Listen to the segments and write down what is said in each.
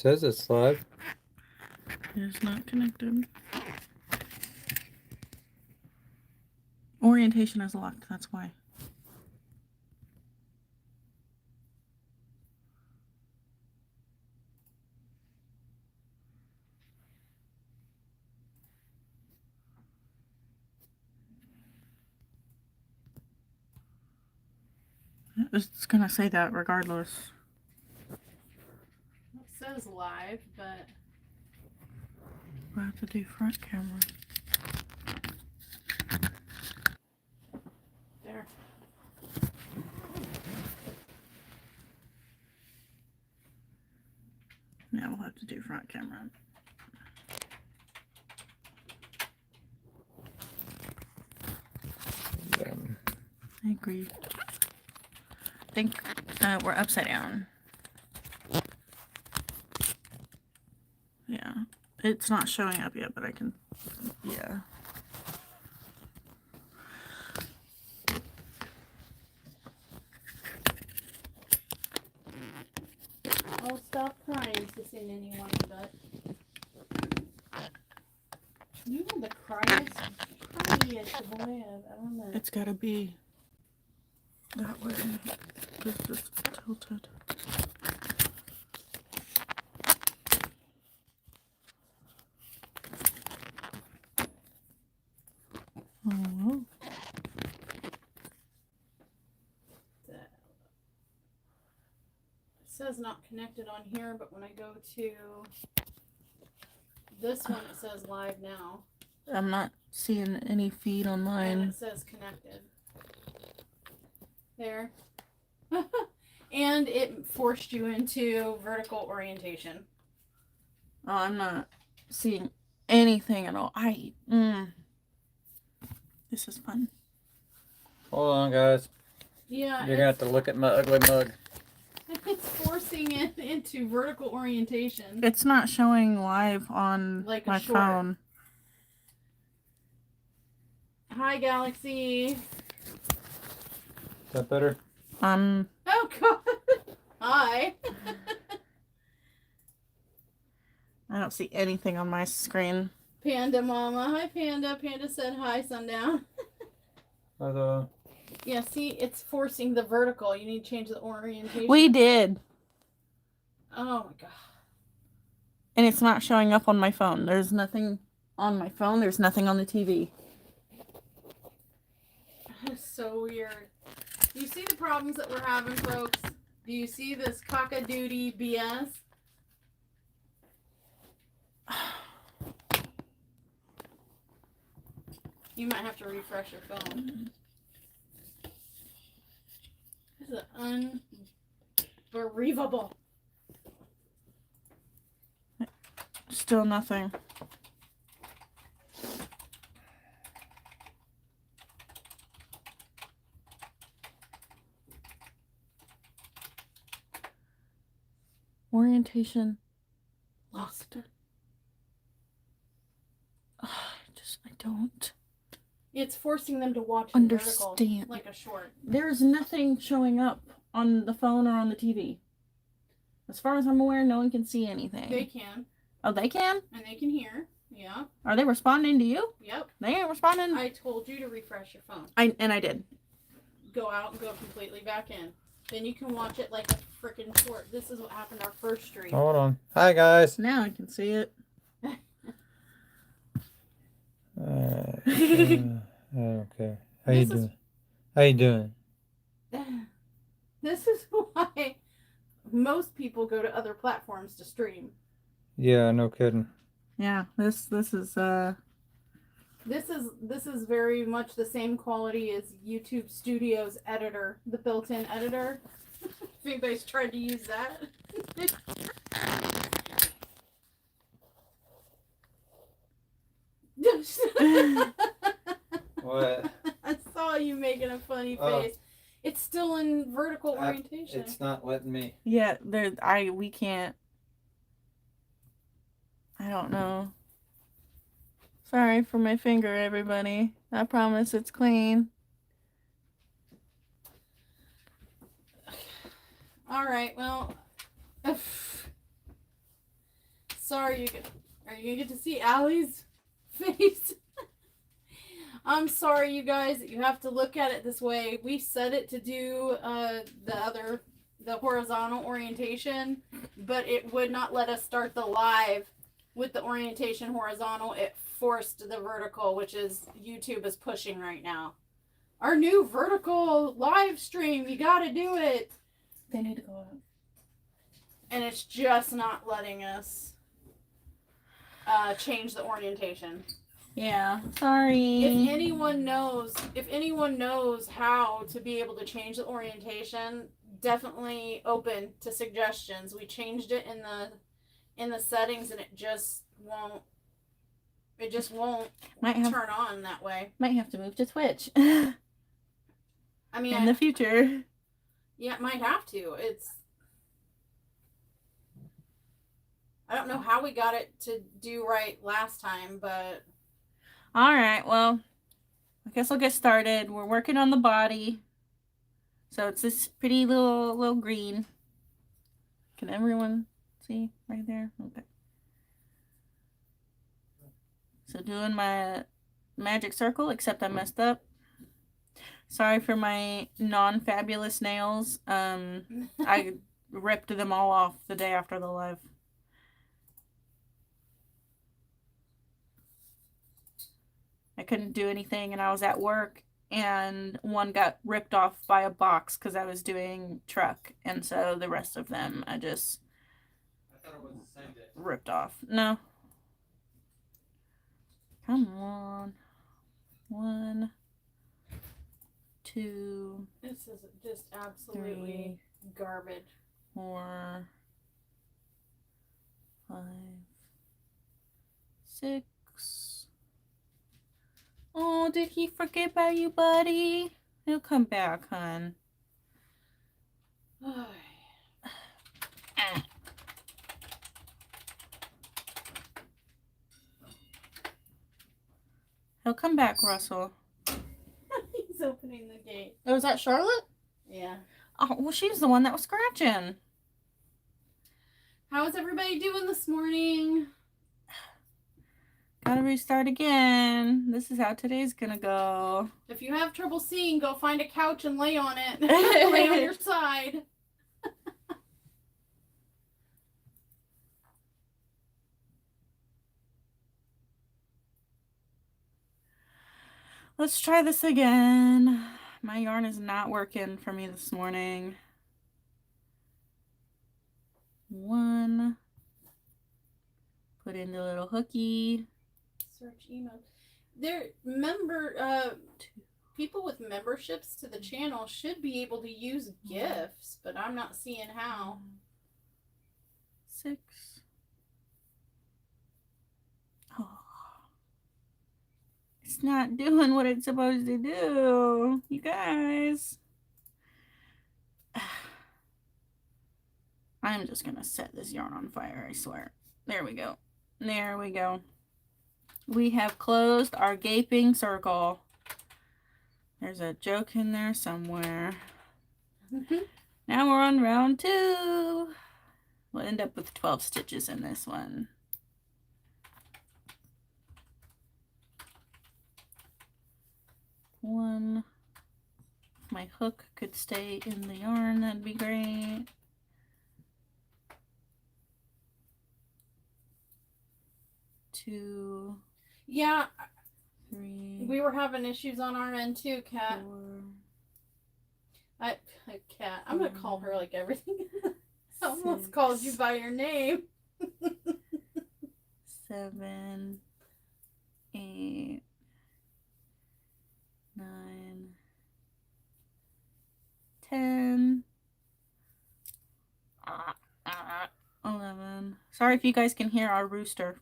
says it's live. It is not connected. Orientation is locked, that's why. It's gonna say that regardless. It says live, but I have to do front camera. there. Now we'll have to do front camera. I agree. I think we're upside down. Yeah. It's not showing up yet, but I can... Yeah. I'll stop crying to sing anyone, but you are the criest boy I've ever met. It's gotta be that way. It's just tilted. Oh. It says not connected on here, but when I go to this one, it says live now. I'm not seeing any feed on And mine. it says connected. There. And it forced you into vertical orientation. Oh, I'm not seeing anything at all. This is fun. Hold on, guys. Yeah. You're gonna have to look at my ugly mug. It's forcing it into vertical orientation. It's not showing live on Like a my short. phone. Hi, Galaxy. Is that better? Oh, God. Hi. I don't see anything on my screen. Panda Mama. Hi, Panda. Panda said hi, Sundown. Yeah, see, it's forcing the vertical. You need to change the orientation. We did. Oh, my God. And it's not showing up on my phone. There's nothing on my phone. There's nothing on the TV. That's so weird. Do you see the problems that we're having, folks? Do you see this cock-a-doodie BS? You might have to refresh your phone. This is unbelievable. Still nothing. Orientation lost. I don't It's forcing them to watch understand. vertical, like a short. There's nothing showing up on the phone or on the TV. As far as I'm aware, no one can see anything. They can. Oh, they can? And they can hear. Yeah. Are they responding to you? Yep. They ain't responding? I told you to refresh your phone. I did. Go out and go completely back in. Then you can watch it like a freaking short. This is what happened our first stream. Hold on. Hi, guys. Now I can see it. Okay. How you doing? How you doing? This is why most people go to other platforms to stream. Yeah, no kidding. Yeah, this is This is very much the same quality as YouTube Studio's editor, the built-in editor. If anybody's tried to use that. What? I saw you making a funny face. It's still in vertical orientation. It's not letting me. yeah, we can't. I don't know. Sorry for my finger, everybody. I promise it's clean. All right, well, sorry. Are you gonna get to see Allie's face? I'm sorry, you guys. You have to look at it this way. We set it to do the horizontal orientation, but it would not let us start the live with the orientation horizontal. It forced the vertical, which is YouTube is pushing right now. Our new vertical live stream. You got to do it. They need to go up. And it's just not letting us change the orientation. Yeah, sorry. If anyone knows how to be able to change the orientation, definitely open to suggestions. We changed it in the settings, and it just won't turn on that way. Might have to move to Twitch. I mean, in the future. Yeah, it might have to. I don't know how we got it to do right last time, but All right, well, I guess I'll get started. We're working on the body. So it's this pretty little green. Can everyone see right there? Okay. So doing my magic circle, except I messed up. Sorry for my non-fabulous nails. I ripped them all off the day after the live. I couldn't do anything, and I was at work, and one got ripped off by a box because I was doing truck, and so the rest of them I thought it was the same day. Ripped off. No. Come on. 1, 2. This is just absolutely 3, garbage. 4, 5, 6. Oh, did he forget about you, buddy? He'll come back, hon. He'll come back, Russell. He's opening the gate. Oh, is that Charlotte? Yeah. Oh, well, she's the one that was scratching. How is everybody doing this morning? Gotta restart again. This is how today's gonna go. If you have trouble seeing, go find a couch and lay on it. Lay on your side. Let's try this again. My yarn is not working for me this morning. 1. Put in the little hooky. Search email. People with memberships to the channel should be able to use gifts, but I'm not seeing how. 6. Oh. It's not doing what it's supposed to do, you guys. I'm just gonna set this yarn on fire, I swear. There we go. There we go. We have closed our gaping circle. There's a joke in there somewhere. Now we're on round 2. We'll end up with 12 stitches in this one. One. If my hook could stay in the yarn, that'd be great. 2. Yeah. 3. We were having issues on our end too, Kat. 4. Kat. I'm gonna call her like everything. I almost called you by your name. 7, 8, 9, 10, 11. Sorry if you guys can hear our rooster.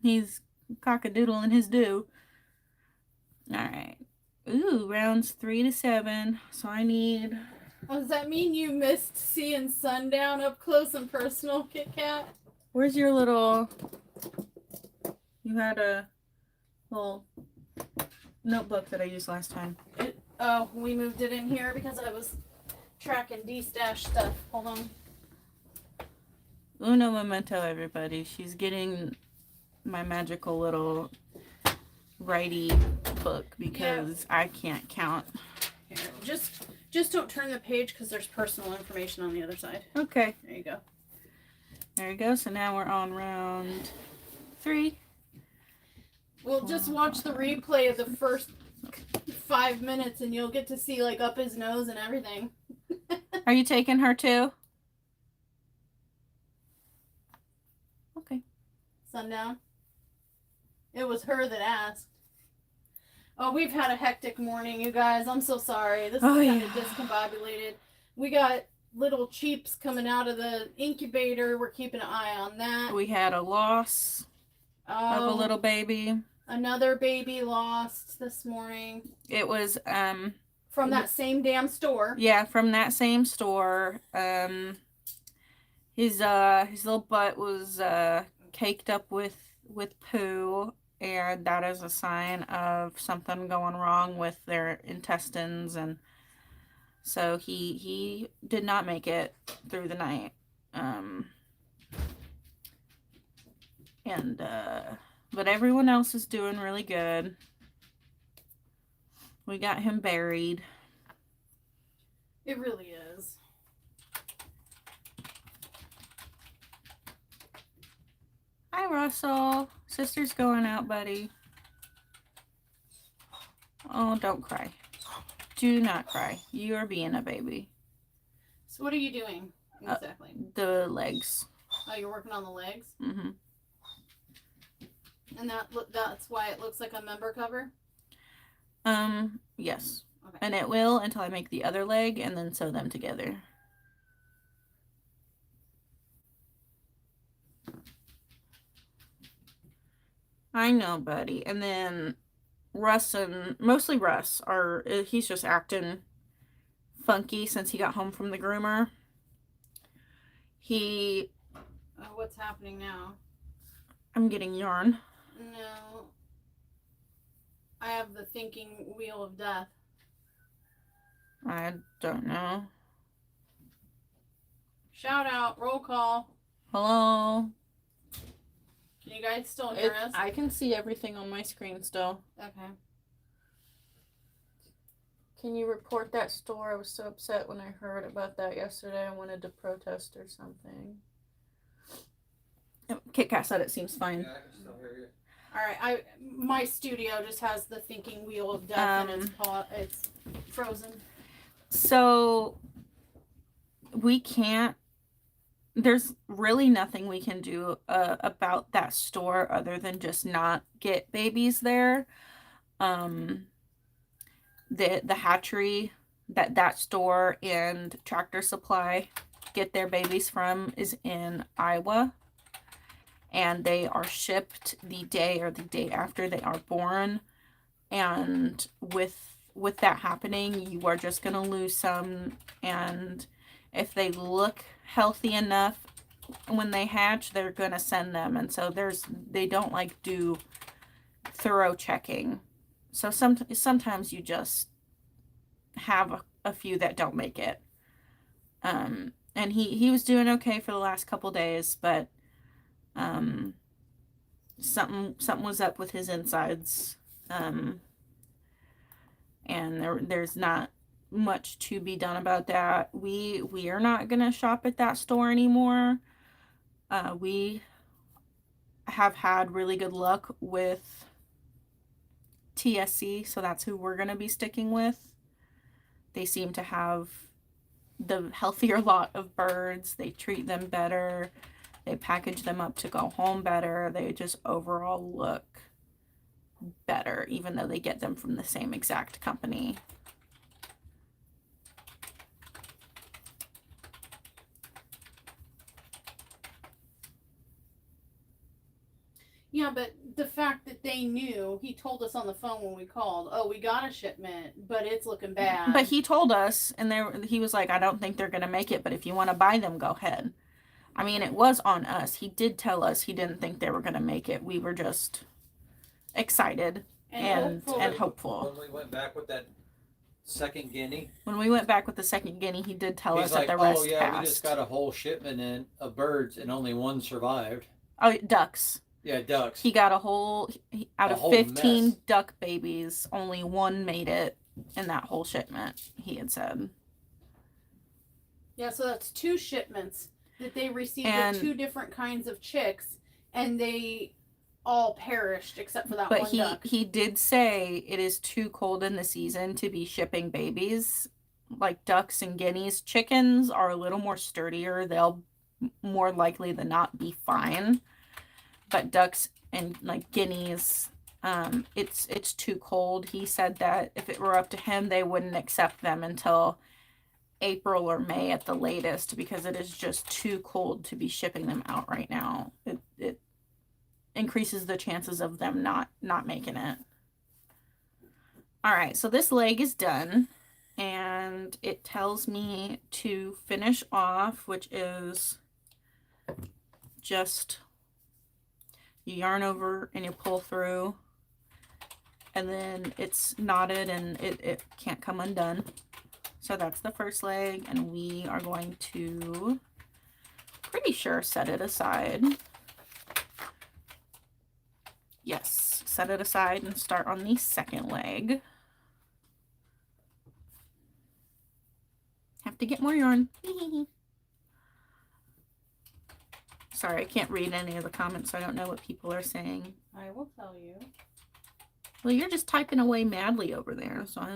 He's cock-a-doodling his do. Alright. Ooh, rounds 3 to 7. So I need... Oh, does that mean you missed seeing sundown up close and personal, Kit Kat? Where's your little... You had a little notebook that I used last time. Oh, we moved it in here because I was tracking D-stash stuff. Hold on. Uno momento, everybody. She's getting my magical little righty book because I can't count. Here, just don't turn the page because there's personal information on the other side. Okay. There you go. There you go. So now we're on round 3. Well, just watch the replay of the first 5 minutes and you'll get to see like up his nose and everything. Are you taking her too? Okay. Sundown. It was her that asked. Oh, we've had a hectic morning, you guys. I'm so sorry. This is kind of discombobulated. We got little cheeps coming out of the incubator. We're keeping an eye on that. We had a loss of a little baby. Another baby lost this morning. It was from that same damn store. Yeah, from that same store. His little butt was caked up with poo, and that is a sign of something going wrong with their intestines, and so he did not make it through the night. But everyone else is doing really good. We got him buried. It really is. Hi, Russell. Sister's going out, buddy. Oh, don't cry. Do not cry. You are being a baby. So what are you doing exactly? The legs. Oh, you're working on the legs? Mm-hmm. And that's why it looks like a member cover? Yes. Okay. And it will until I make the other leg and then sew them together. I know, buddy. And then Russ mostly Russ he's just acting funky since he got home from the groomer. What's happening now? I'm getting yarn. No. I have the thinking wheel of death. I don't know. Shout out, roll call. Hello. Can you guys still hear us? I can see everything on my screen still. Okay. Can you report that store? I was so upset when I heard about that yesterday. I wanted to protest or something. Kit Kat said it seems fine. Yeah, I can still hear you. All right, my studio just has the thinking wheel of death and it's frozen. So we can't. There's really nothing we can do about that store other than just not get babies there. The Hatchery that store and Tractor Supply get their babies from is in Iowa, and they are shipped the day or the day after they are born. And with that happening, you are just gonna lose some, and if they look healthy enough when they hatch, they're gonna send them. And so they don't like do thorough checking. So sometimes you just have a few that don't make it. And he was doing okay for the last couple days, but something was up with his insides. And there's not much to be done about that. We are not gonna shop at that store anymore. We have had really good luck with TSC, so that's who we're gonna be sticking with. They seem to have the healthier lot of birds. They treat them better. They package them up to go home better. They just overall look better, even though they get them from the same exact company. Yeah, but the fact that they knew, he told us on the phone when we called, oh, we got a shipment, but it's looking bad. But he told us, and he was like, I don't think they're going to make it, but if you want to buy them, go ahead. I mean, it was on us. He did tell us he didn't think they were going to make it. We were just excited and hopeful. When we went back with that second guinea. When we went back with the second guinea, he did tell us He's like, that the rest oh yeah, passed. we just got a whole shipment in of birds and only one survived. Oh, ducks. Yeah, ducks. He got a whole, out of 15 mess. duck babies, only one made it in that whole shipment, he had said. Yeah, so that's 2 shipments that they received And- with 2 different kinds of chicks, and they all perished except for that But one duck. he did say it is too cold in the season to be shipping babies. Like ducks and guineas. Chickens are a little more sturdier. They'll more likely than not be fine. But ducks and like guineas, it's too cold. He said that if it were up to him, they wouldn't accept them until April or May at the latest, because it is just too cold to be shipping them out right now. It increases the chances of them not making it. All right, so this leg is done, and it tells me to finish off, which is just you yarn over and you pull through, and then it's knotted and it can't come undone. So that's the first leg, and we are going to, pretty sure, set it aside. Yes, set it aside and start on the second leg. Have to get more yarn. Sorry, I can't read any of the comments, so I don't know what people are saying. I will tell you. Well, you're just typing away madly over there, so I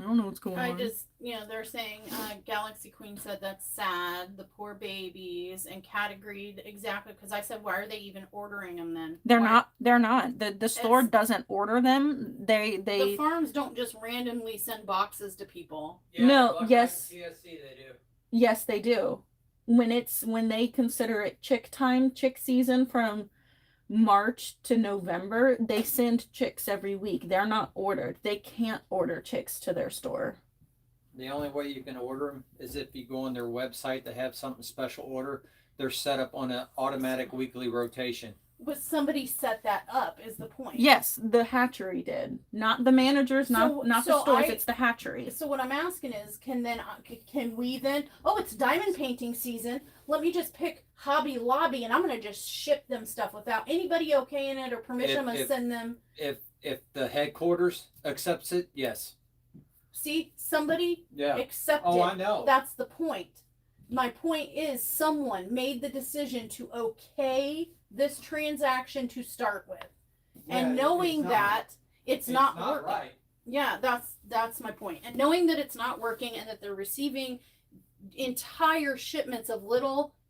don't know what's going on. They're saying Galaxy Queen said that's sad, the poor babies, and Kat agreed exactly, because I said, why are they even ordering them then? They're not. The store doesn't order them. The farms don't just randomly send boxes to people. Yeah, No, yes. TSC they do. Yes, they do. When they consider it chick season from March to November, they send chicks every week. They're not ordered. They can't order chicks to their store. The only way you can order them is if you go on their website. They have something special order. They're set up on an automatic weekly rotation. But somebody set that up is the point. Yes, the hatchery did. Not the managers, not the stores. It's the hatchery. So what I'm asking is, can we then? Oh, it's diamond painting season. Let me just pick Hobby Lobby, and I'm gonna just ship them stuff without anybody okaying it or permission. I'm gonna send them. If the headquarters accepts it, yes. See, somebody accepted. Oh, I know. That's the point. My point is, someone made the decision to okay this transaction to start with, and knowing that it's not working. Right. Yeah, that's my point. And knowing that it's not working, and that they're receiving entire shipments of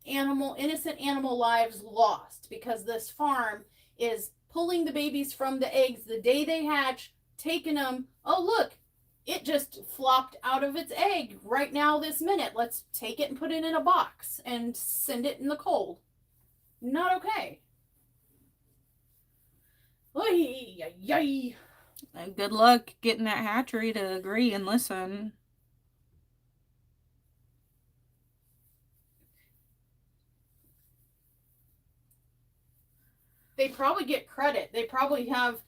innocent animal lives lost, because this farm is pulling the babies from the eggs the day they hatch, taking them. Oh, look, it just flopped out of its egg right now this minute. Let's take it and put it in a box and send it in the cold. Not okay. Oy. Good luck getting that hatchery to agree and listen. They probably get credit. They probably have.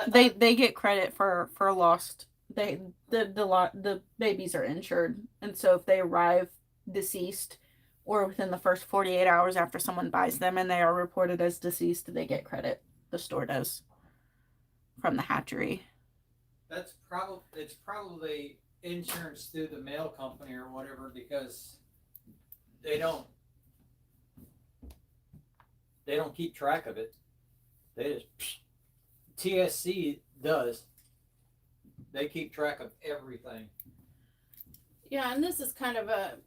They get credit for lost. The babies are insured, and so if they arrive deceased or within the first 48 hours after someone buys them and they are reported as deceased, they get credit. The store does from the hatchery. It's probably insurance through the mail company or whatever, because they don't keep track of it. They just TSC does. They keep track of everything. Yeah, and this is kind of a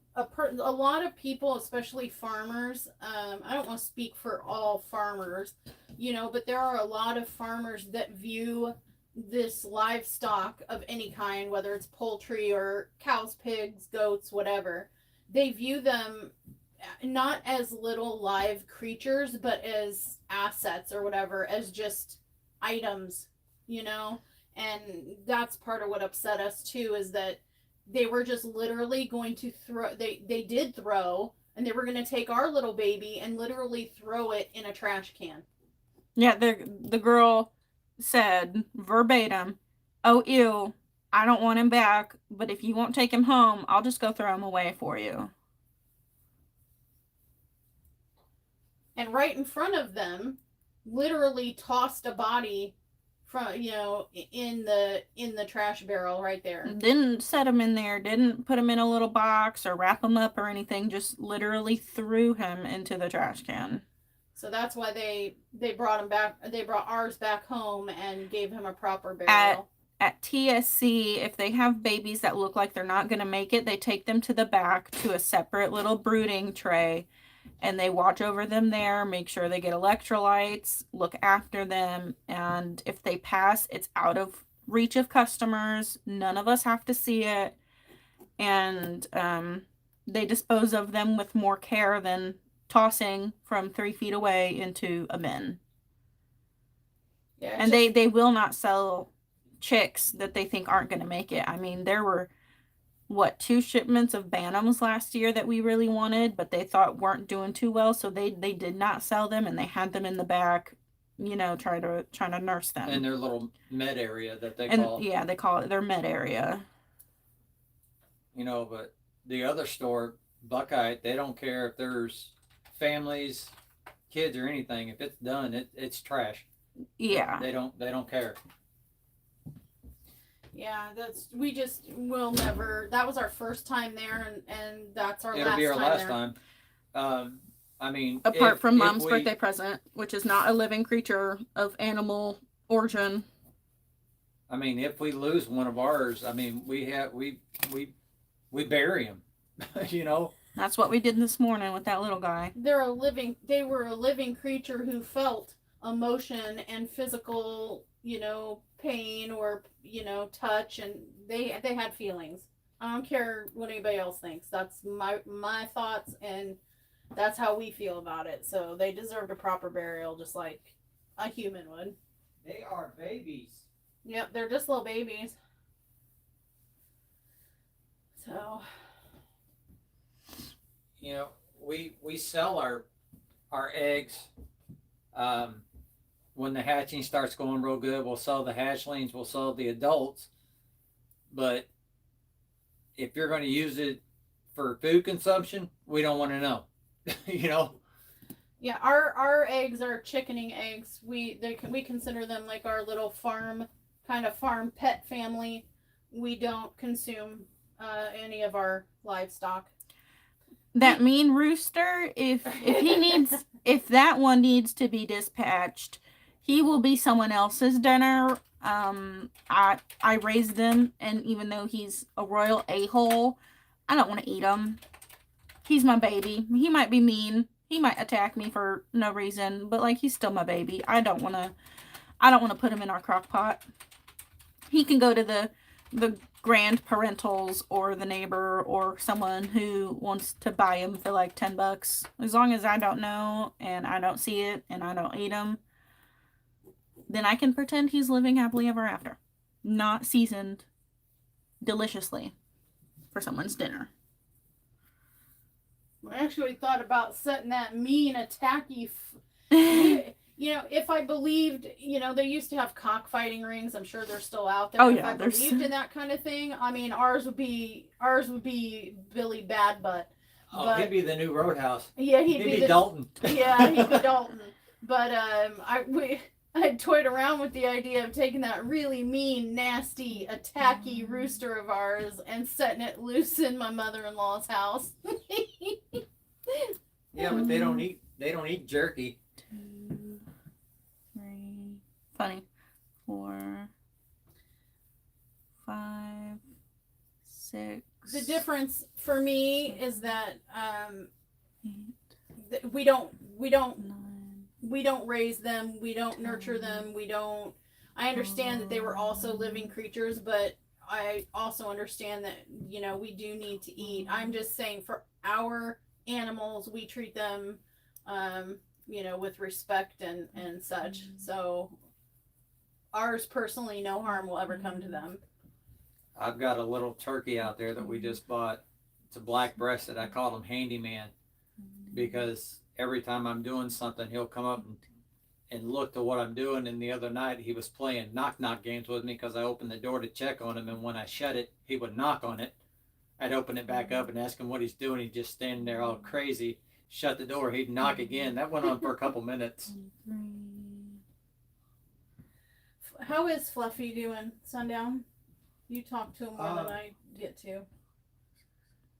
lot of people, especially farmers. I don't want to speak for all farmers, but there are a lot of farmers that view this livestock of any kind, whether it's poultry or cows, pigs, goats, whatever. They view them not as little live creatures, but as assets or whatever, as just items, and that's part of what upset us too, is that they were just literally going to throw, they did throw, and they were going to take our little baby and literally throw it in a trash can. Yeah, the girl said verbatim, "Oh, ew, I don't want him back, but if you won't take him home, I'll just go throw him away for you. And right in front of them, literally tossed a body from, you know, in the trash barrel right there. Didn't set him in there, didn't put him in a little box or wrap him up or anything, just literally threw him into the trash can. So that's why they brought him back. They brought ours back home and gave him a proper burial. At TSC, if they have babies that look like they're not going to make it, they take them to the back to a separate little brooding tray, and they watch over them there, make sure they get electrolytes, look after them, and if they pass, it's out of reach of customers. None of us have to see it, and they dispose of them with more care than tossing from 3 feet away into a bin. Yeah, and they will not sell chicks that they think aren't going to make it. I mean, there were 2 shipments of bantams last year that we really wanted, but they thought weren't doing too well, so they did not sell them, and they had them in the back, you know, trying to nurse them in their little med area that they and call. Yeah, they call it their med area. You know, but the other store, Buckeye, they don't care if there's families, kids, or anything. If it's done, it's trash. Yeah, They don't care. Yeah, we'll never. That was our first time there, and that's our It'll last be our time last there. time. I mean, apart from Mom's we, birthday present, which is not a living creature of animal origin. I mean, if we lose one of ours, I mean, we bury him. You know. That's what we did this morning with that little guy. They were a living creature who felt emotion and physical, you know, pain or, you know, touch, and they had feelings. I don't care what anybody else thinks. That's my thoughts, and that's how we feel about it. So they deserved a proper burial, just like a human would. They are babies. Yep, they're just little babies. So, you know, we sell our eggs. When the hatching starts going real good, we'll sell the hatchlings, we'll sell the adults. But if you're going to use it for food consumption, we don't want to know. You know. yeah, our eggs are chickening eggs. We consider them like our little farm pet family. We don't consume any of our livestock. That mean rooster, if that one needs to be dispatched, he will be someone else's dinner. I raised them, and even though he's a royal a-hole, I don't want to eat him. He's my baby. He might be mean. He might attack me for no reason, but like, he's still my baby. I don't want to put him in our crock pot. He can go to the grandparentals or the neighbor or someone who wants to buy him for like $10. As long as I don't know and I don't see it and I don't eat him, then I can pretend he's living happily ever after, not seasoned deliciously for someone's dinner. I actually thought about setting that mean, attacky. You know, if I believed, you know, they used to have cockfighting rings. I'm sure they're still out there. Oh, if yeah, I believed in that kind of thing, I mean, ours would be Billy Bad Butt. Oh, he'd be the new Roadhouse. Yeah, he'd be Dalton. Yeah, he'd be Dalton. But I toyed around with the idea of taking that really mean, nasty, attacky rooster of ours and setting it loose in my mother-in-law's house. Yeah, but they don't eat jerky. 2, 3, funny, 4, 5, 6. The difference for me is that 8, we don't 9. raise them, we don't nurture them, I understand that they were also living creatures, but I also understand that, you know, we do need to eat. I'm just saying, for our animals, we treat them you know, with respect and such. So ours, personally, no harm will ever come to them. I've got a little turkey out there that we just bought. It's a black breasted. I call him Handyman because every time I'm doing something, he'll come up and looked at what I'm doing. And the other night he was playing knock games with me because I opened the door to check on him, and when I shut it, he would knock on it. I'd open it back up and ask him what he's doing. He'd just stand there all crazy. Shut the door. He'd knock again. That went on for a couple minutes. How is Fluffy doing, Sundown? You talk to him more than I get to.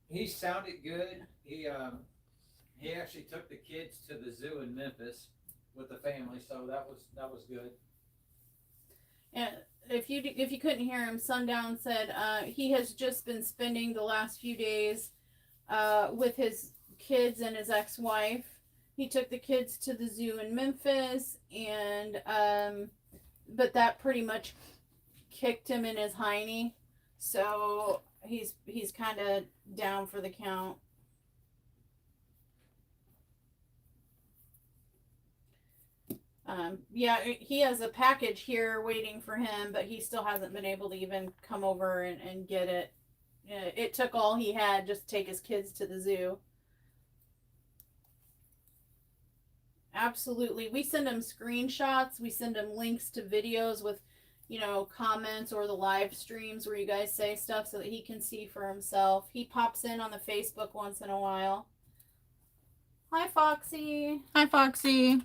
He sounded good. He actually took the kids to the zoo in Memphis with the family, so that was good. And if you couldn't hear him, Sundown said he has just been spending the last few days with his kids and his ex-wife. He took the kids to the zoo in Memphis, and but that pretty much kicked him in his hiney, so he's kind of down for the count. Yeah, he has a package here waiting for him, but he still hasn't been able to even come over and get it. It took all he had just to take his kids to the zoo. Absolutely. We send him screenshots. We send him links to videos with, comments or the live streams where you guys say stuff so that he can see for himself. He pops in on the Facebook once in a while. Hi, Foxy. Hi, Foxy.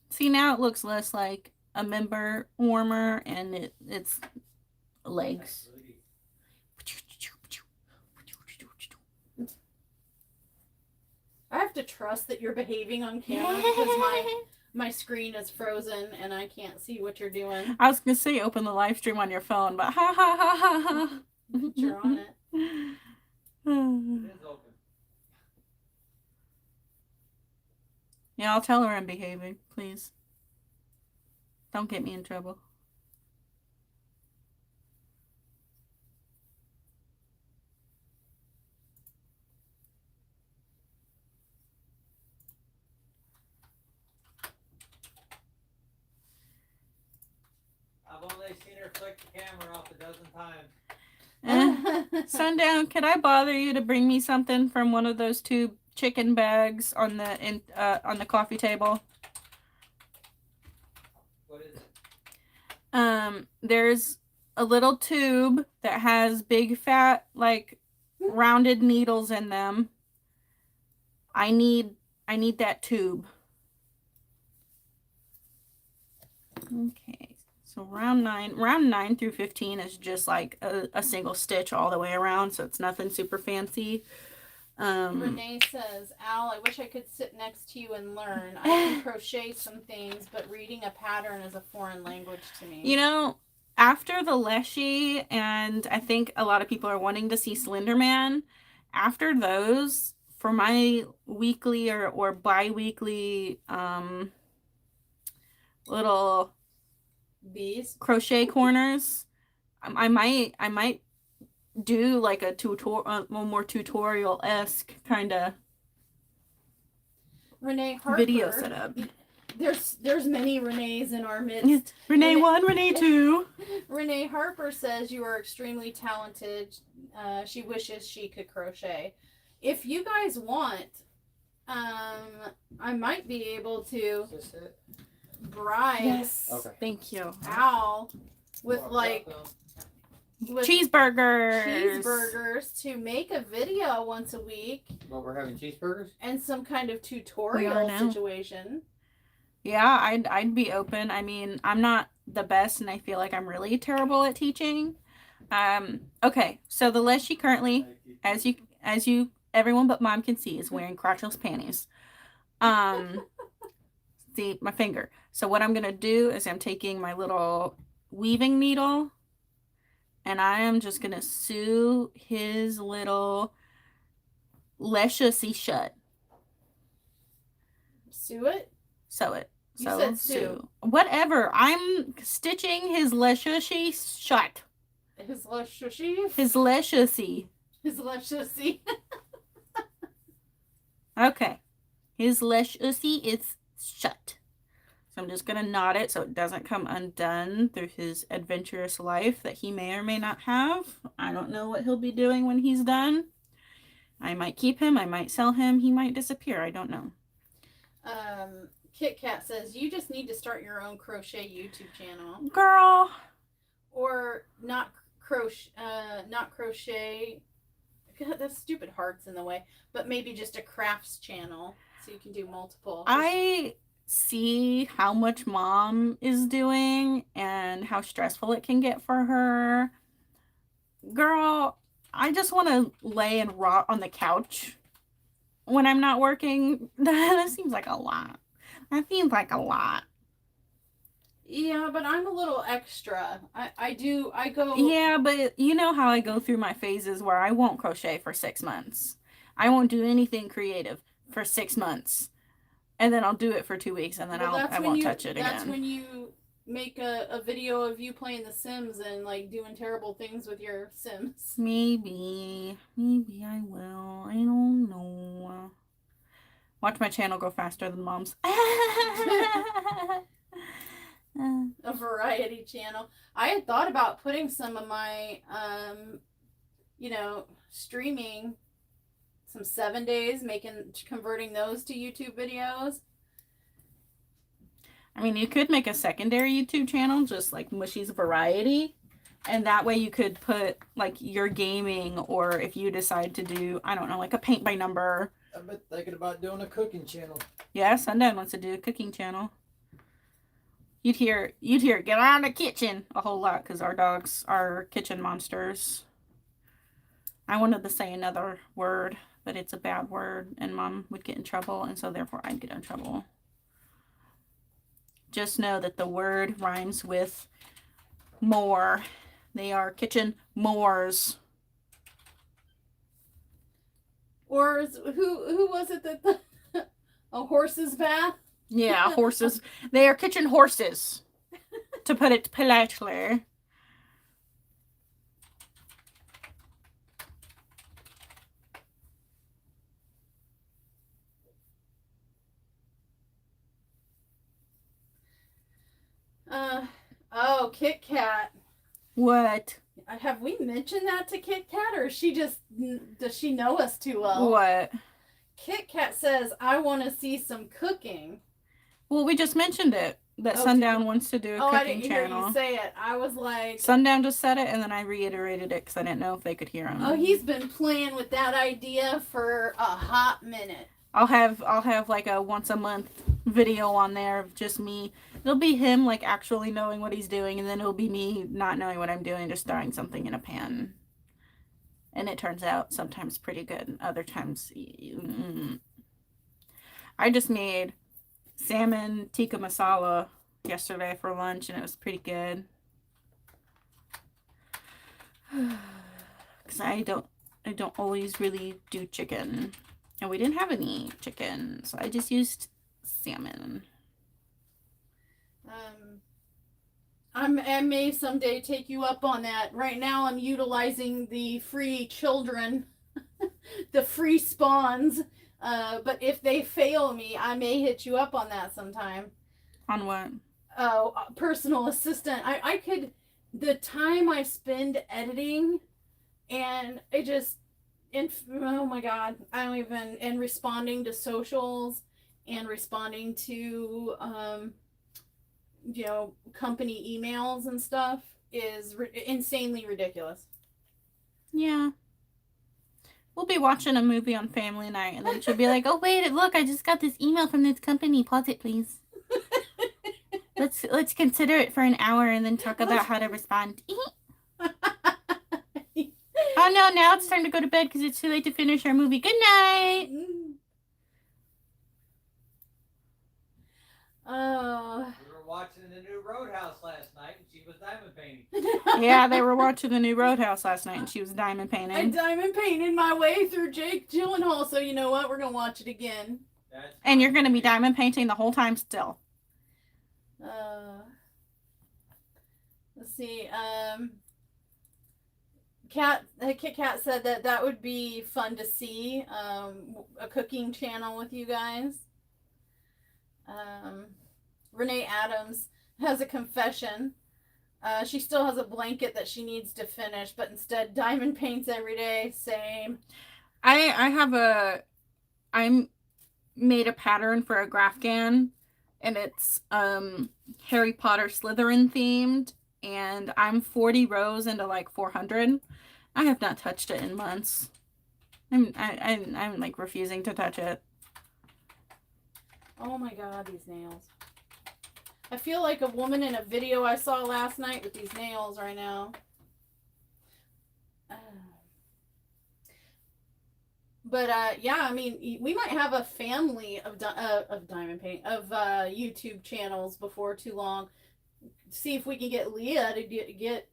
See, now it looks less like a member warmer and it's legs. I have to trust that you're behaving on camera because my screen is frozen and I can't see what you're doing. I was going to say open the live stream on your phone, but ha ha ha ha ha. You're on it. It is open. Yeah, I'll tell her I'm behaving, please. Don't get me in trouble. I've only seen her flick the camera off a dozen times. Sundown, could I bother you to bring me something from one of those two chicken bags on the coffee table? What is it? There's a little tube that has big fat rounded needles in them. I need that tube. Okay. So round 9 through 15 is just like a single stitch all the way around, so it's nothing super fancy. Renee says, Al, I wish I could sit next to you and learn. I can crochet some things, but reading a pattern is a foreign language to me. After the Lechy, and I think a lot of people are wanting to see Slenderman, after those, for my weekly or bi-weekly little Bees crochet corners, I might do like a tutorial, more tutorial-esque kind of Renee Harper, video setup. There's many Renees in our midst. Renee 1, Renee 2. Renee Harper says you are extremely talented. She wishes she could crochet. If you guys want, I might be able to bribe Yes. Okay. Thank you. Al with with cheeseburgers to make a video once a week. Well, we're having cheeseburgers? And some kind of We are tutorial now. situation. Yeah, I'd be open. I mean, I'm not the best, and I feel like I'm really terrible at teaching. Okay, so the Lechy currently, as you everyone but Mom can see, is wearing crotchless panties. See my finger. So what I'm gonna do is I'm taking my little weaving needle, and I am just gonna sew his little Lechy shut. Sew it? Sew it. You said sew. Whatever. I'm stitching his Lechy shut. His Lechy? His Lechy. His Lechy. Okay. His Lechy is shut. So I'm just going to knot it so it doesn't come undone through his adventurous life that he may or may not have. I don't know what he'll be doing when he's done. I might keep him. I might sell him. He might disappear. I don't know. Kit Kat says you just need to start your own crochet YouTube channel. Girl. Or not crochet. God, that's stupid hearts in the way. But maybe just a crafts channel so you can do multiple. I see how much mom is doing and how stressful it can get for her. Girl, I just want to lay and rot on the couch when I'm not working. That seems like a lot. That seems like a lot. Yeah, but I'm a little extra. I go. Yeah, but you know how I go through my phases where I won't crochet for 6 months. I won't do anything creative for 6 months. And then I'll do it for 2 weeks and then I won't touch it again. That's when you make a video of you playing The Sims and like doing terrible things with your Sims. Maybe I will. I don't know. Watch my channel go faster than mom's. A variety channel. I had thought about putting some of my streaming, some 7 days, converting those to YouTube videos. I mean, you could make a secondary YouTube channel, just like Mushy's Variety. And that way you could put like your gaming, or if you decide to do, I don't know, like a paint by number. I've been thinking about doing a cooking channel. Yeah, Sundown wants to do a cooking channel. You'd hear get out of the kitchen a whole lot because our dogs are kitchen monsters. I wanted to say another word, but it's a bad word and mom would get in trouble, and so therefore I'd get in trouble. Just know that the word rhymes with more. They are kitchen moors. Or who was it that a horse's bath? Yeah, horses. They are kitchen horses, to put it politely. Oh, Kit Kat. What? Have we mentioned that to Kit Kat, or does she know us too well? What? Kit Kat says, I want to see some cooking. Well, we just mentioned it. That Sundown wants to do a cooking I didn't channel. hear you say it. I was like... Sundown just said it, and then I reiterated it because I didn't know if they could hear him. Oh, he's been playing with that idea for a hot minute. I'll have like a once a month video on there of just me. It'll be him like actually knowing what he's doing, and then it'll be me not knowing what I'm doing, just throwing something in a pan. And it turns out sometimes pretty good, and other times... I just made salmon tikka masala yesterday for lunch, and it was pretty good. Because I don't always really do chicken, and we didn't have any chicken, so I just used salmon. I may someday take you up on that. Right now I'm utilizing the free children, the free spawns. But if they fail me, I may hit you up on that sometime. On what? Oh, personal assistant. I could, the time I spend editing, and it just, oh my God, I don't even, and responding to socials, and responding to, company emails and stuff is insanely ridiculous. Yeah. We'll be watching a movie on family night, and then she'll be like, "Oh wait, look! I just got this email from this company. Pause it, please. Let's consider it for an hour, and then talk about how to respond." Oh no! Now it's time to go to bed because it's too late to finish our movie. Good night. Oh. We were watching the new Roadhouse last night, and she was diamond painting. Yeah, they were watching the new Roadhouse last night, and she was diamond painting. I diamond painted my way through Jake Gyllenhaal, so you know what? We're gonna watch it again. And you're gonna be diamond painting the whole time still. Let's see. Kit Kat said that would be fun to see. A cooking channel with you guys. Renee Adams has a confession. She still has a blanket that she needs to finish, but instead diamond paints every day. Same. I made a pattern for a Grafgan, and it's Harry Potter Slytherin themed, and I'm 40 rows into like 400. I have not touched it in months. I'm like refusing to touch it. Oh my god, these nails. I feel like a woman in a video I saw last night with these nails right now. But yeah, I mean, we might have a family of diamond paint of YouTube channels before too long. See if we can get Leah to get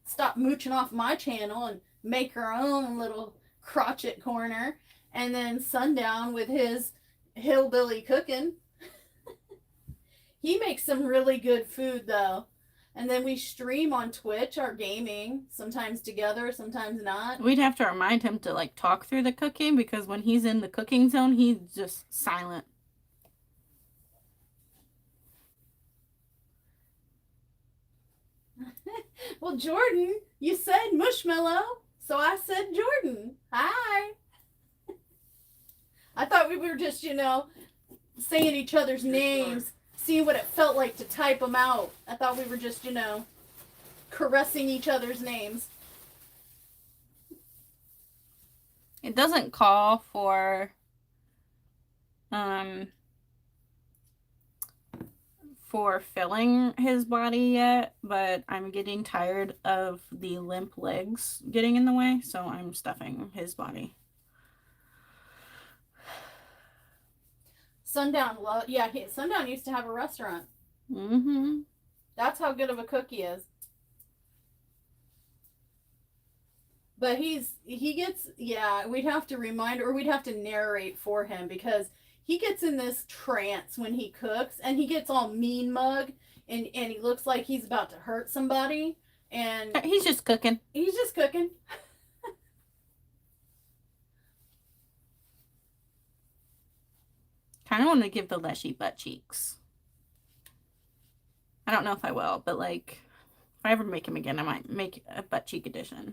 stop mooching off my channel and make her own little crotchet corner, and then Sundown with his hillbilly cooking. He makes some really good food though. And then we stream on Twitch our gaming, sometimes together, sometimes not. We'd have to remind him to like talk through the cooking, because when he's in the cooking zone, he's just silent. Well, Jordan, you said Mushmallow, so I said Jordan. Hi. I thought we were just, saying each other's names, seeing what it felt like to type them out. I thought we were just, caressing each other's names. It doesn't call for filling his body yet, but I'm getting tired of the limp legs getting in the way, so I'm stuffing his body. Sundown used to have a restaurant. Mm-hmm. That's how good of a cook he is. But we'd have to remind, or we'd have to narrate for him, because he gets in this trance when he cooks, and he gets all mean mug, and he looks like he's about to hurt somebody, and He's just cooking. he's just cooking. Kind of want to give the Lechy butt cheeks. I don't know if I will, but like, if I ever make him again, I might make a butt cheek edition.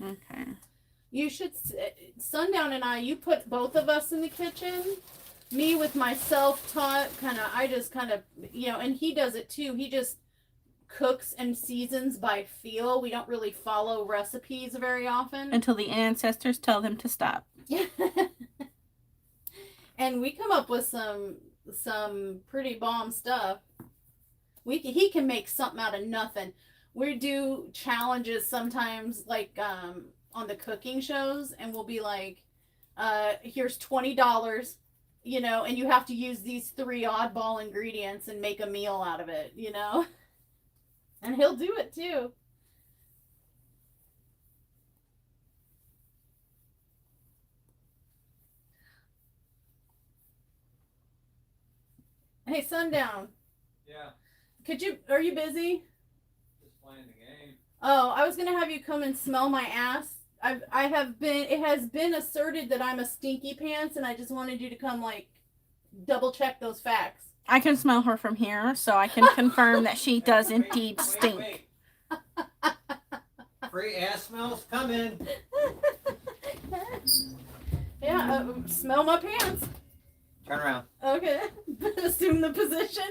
Okay. You should, Sundown and you put both of us in the kitchen. Me with my self-taught I just kind of, and he does it too. He just cooks and seasons by feel. We don't really follow recipes very often. Until the ancestors tell them to stop. And we come up with some pretty bomb stuff. He can make something out of nothing. We do challenges sometimes, like on the cooking shows, and we'll be like, here's $20, and you have to use these 3 oddball ingredients and make a meal out of it, and he'll do it too. Hey, Sundown. Yeah. Are you busy? Just playing the game. Oh, I was gonna have you come and smell my ass. It has been asserted that I'm a stinky pants, and I just wanted you to come like double check those facts. I can smell her from here, so I can confirm that she does indeed stink. Wait. Free ass smells coming. Yeah, smell my pants. Turn around. Okay. Assume the position.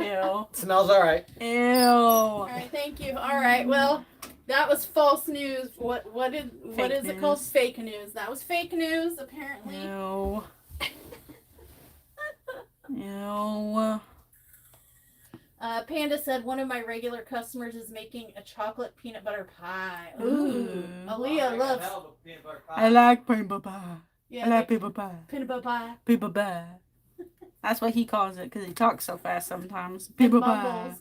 Ew. Smells all right. Ew. All right, thank you. All right, well, that was false news. What is it called? Fake news. That was fake news, apparently. Ew. Ew. Panda said one of my regular customers is making a chocolate peanut butter pie. Ooh. Aaliyah loves. I like peanut pie. Yeah, I like peanut pie. peanut butter pie. Peanut pie. That's what he calls it, because he talks so fast sometimes. And Peanut pie. mumbles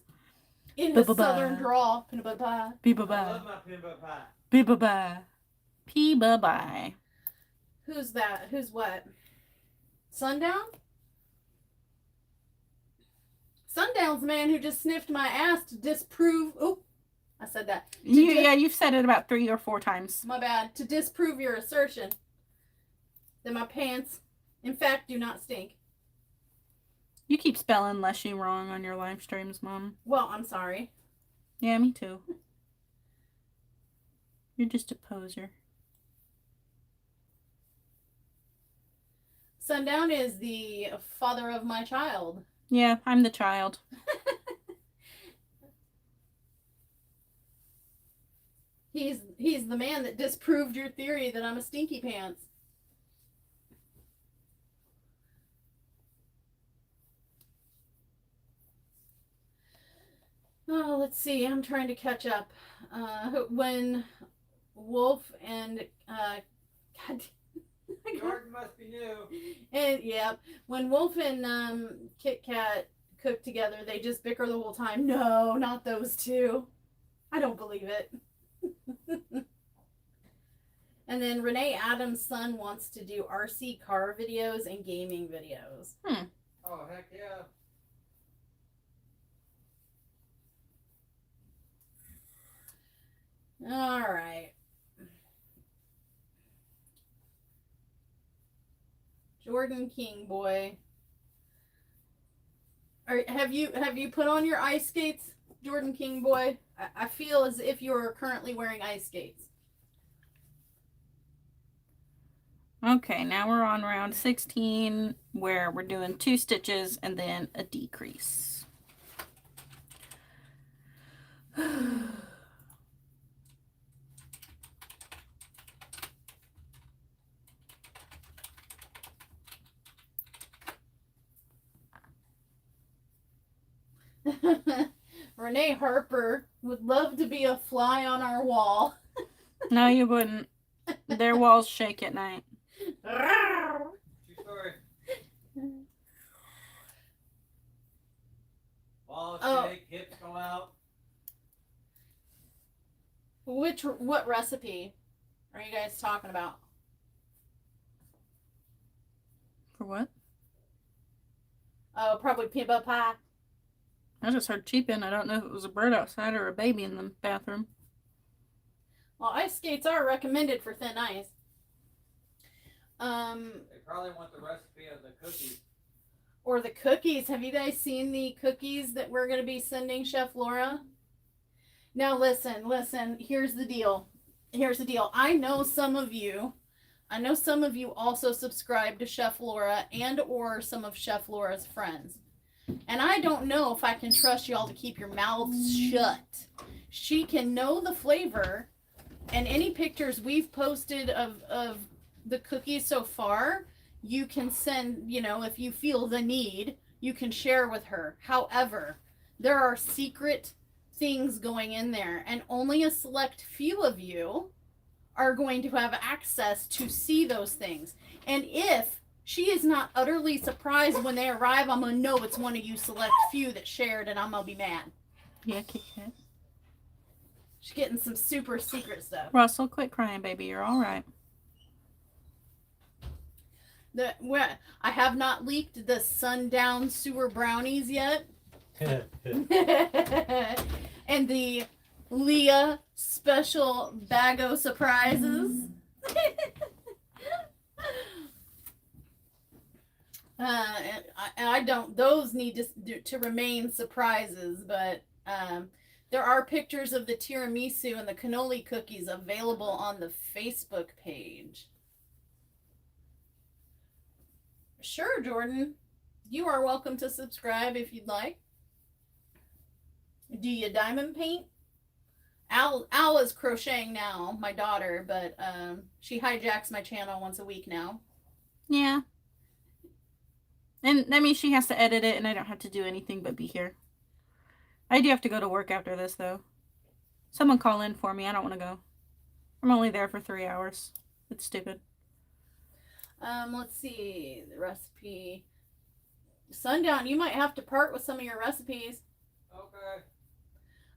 in his Peanut pie. southern drawl. Peanut butter pie. Peanut I pie. love my peanut butter pie. Peanut pie. Peanut pie. Who's that? Who's what? Sundown? Sundown's the man who just sniffed my ass to disprove. Oh, I said that. You've said it about 3 or 4 times. My bad. To disprove your assertion that my pants, in fact, do not stink. You keep spelling Lechy wrong on your live streams, Mom. Well, I'm sorry. Yeah, me too. You're just a poser. Sundown is the father of my child. Yeah, I'm the child. He's the man that disproved your theory that I'm a stinky pants. Oh, let's see. I'm trying to catch up. When Wolf and God, Jordan must be new. and yeah, when Wolf and Kit Kat cook together, they just bicker the whole time. No, not those two. I don't believe it. And then Renee Adams' son wants to do RC car videos and gaming videos. Oh, heck yeah. All right. Jordan King boy. Have you put on your ice skates, Jordan King boy? I feel as if you are currently wearing ice skates. Okay, now we're on round 16 where we're doing 2 stitches and then a decrease. Renee Harper would love to be a fly on our wall. No, you wouldn't. Their walls shake at night. True story. Walls shake, hips go out. What recipe are you guys talking about? For what? Oh, probably peanut butter pie. I just heard cheeping. I don't know if it was a bird outside or a baby in the bathroom. Well, ice skates are recommended for thin ice. They probably want the recipe of the cookies. Or the cookies. Have you guys seen the cookies that we're going to be sending Chef Laura? Now listen. Here's the deal. I know some of you also subscribe to Chef Laura and or some of Chef Laura's friends. And I don't know if I can trust y'all to keep your mouths shut. She can know the flavor, and any pictures we've posted of the cookies so far, you can send, if you feel the need, you can share with her. However, there are secret things going in there, and only a select few of you are going to have access to see those things. And if she is not utterly surprised when they arrive, I'm going to know it's one of you select few that shared, and I'm going to be mad. Yeah, Kit Kat. She's getting some super secret stuff. Russell, quit crying, baby. You're all right. I have not leaked the sundown sewer brownies yet. And the Leah special bago surprises. I don't. Those need to remain surprises, but there are pictures of the tiramisu and the cannoli cookies available on the Facebook page. Sure, Jordan. You are welcome to subscribe if you'd like. Do you diamond paint? Al is crocheting now, my daughter, but she hijacks my channel once a week now. Yeah. And that means she has to edit it, and I don't have to do anything but be here. I do have to go to work after this, though. Someone call in for me. I don't want to go. I'm only there for 3 hours. It's stupid. Let's see. The recipe. Sundown, you might have to part with some of your recipes. Okay.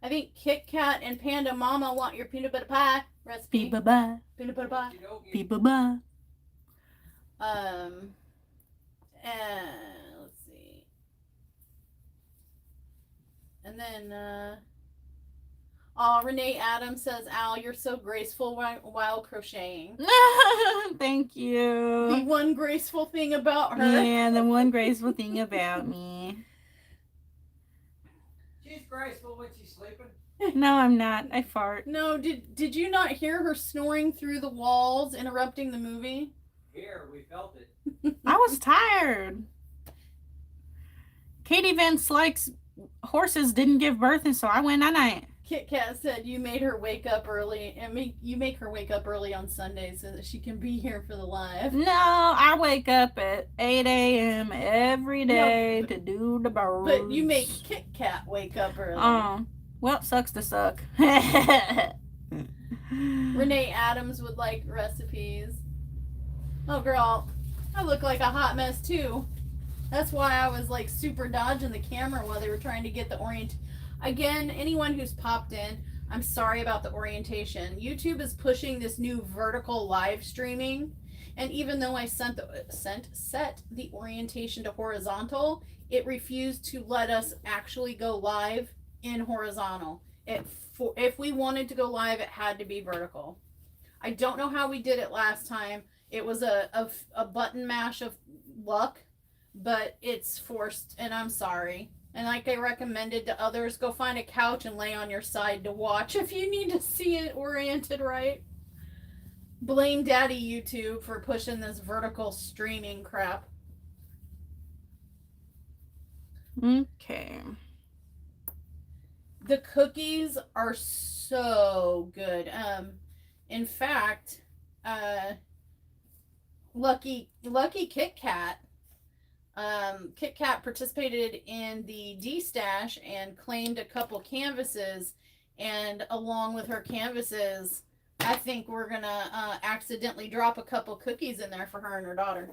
I think Kit Kat and Panda Mama want your peanut butter pie recipe. Bye-bye. Peanut butter pie. Bye-bye. And let's see. And then, Renee Adams says, Al, you're so graceful while crocheting. Thank you. The one graceful thing about her. Yeah, the one graceful thing about me. She's she's graceful when she's sleeping. No, I'm not. I fart. No, did you not hear her snoring through the walls, interrupting the movie? Here, we felt it. I was tired. Katie Vance likes horses, didn't give birth, and so I went night. Kit Kat said you made her wake up early, and you make her wake up early on Sundays so that she can be here for the live. No, I wake up at 8 a.m. every day to do the birds. But you make Kit Kat wake up early. Oh, well, sucks to suck. Renee Adams would like recipes. Oh, girl, I look like a hot mess too. That's why I was like super dodging the camera while they were trying to get the Again, anyone who's popped in, I'm sorry about the orientation. YouTube is pushing this new vertical live streaming, and even though I set the orientation to horizontal, it refused to let us actually go live in horizontal. If we wanted to go live, it had to be vertical. I don't know how we did it last time. It was a button mash of luck, but it's forced, and I'm sorry. And like I recommended to others, go find a couch and lay on your side to watch if you need to see it oriented right. Blame Daddy YouTube for pushing this vertical streaming crap. Okay. The cookies are so good. In fact, Lucky Kit Kat. Kit Kat participated in the D-Stash and claimed a couple canvases, and along with her canvases, I think we're gonna accidentally drop a couple cookies in there for her and her daughter.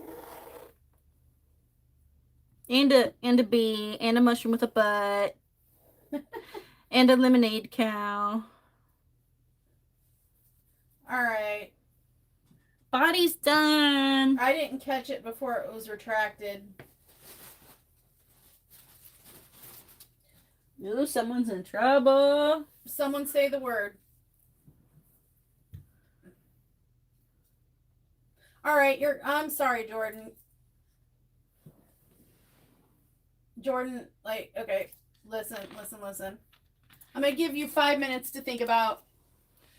And a bee, and a mushroom with a butt, and a lemonade cow. All right. Body's done. I didn't catch it before it was retracted. Ooh, someone's in trouble. Someone say the word. All right, I'm sorry, Jordan. Jordan, okay, listen. I'm going to give you 5 minutes to think about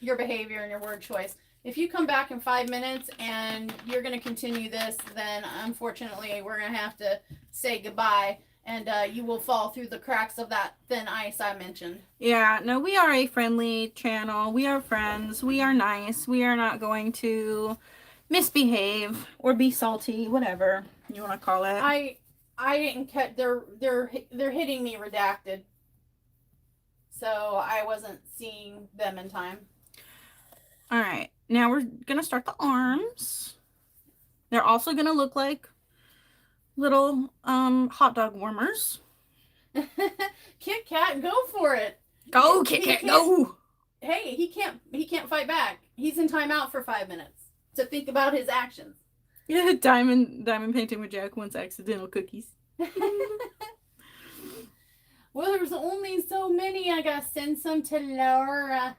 your behavior and your word choice. If you come back in 5 minutes and you're going to continue this, then unfortunately we're going to have to say goodbye, and you will fall through the cracks of that thin ice I mentioned. Yeah, no, we are a friendly channel. We are friends. We are nice. We are not going to misbehave or be salty, whatever you want to call it. I didn't catch. They're hitting me redacted, so I wasn't seeing them in time. All right, now we're gonna start the arms. They're also gonna look like little hot dog warmers. Kit Kat, go for it. Go, Kit Kat, go. Hey, he can't fight back. He's in timeout for 5 minutes to think about his actions. Yeah, diamond painting with Jack wants accidental cookies. Well, there's only so many. I gotta send some to Laura.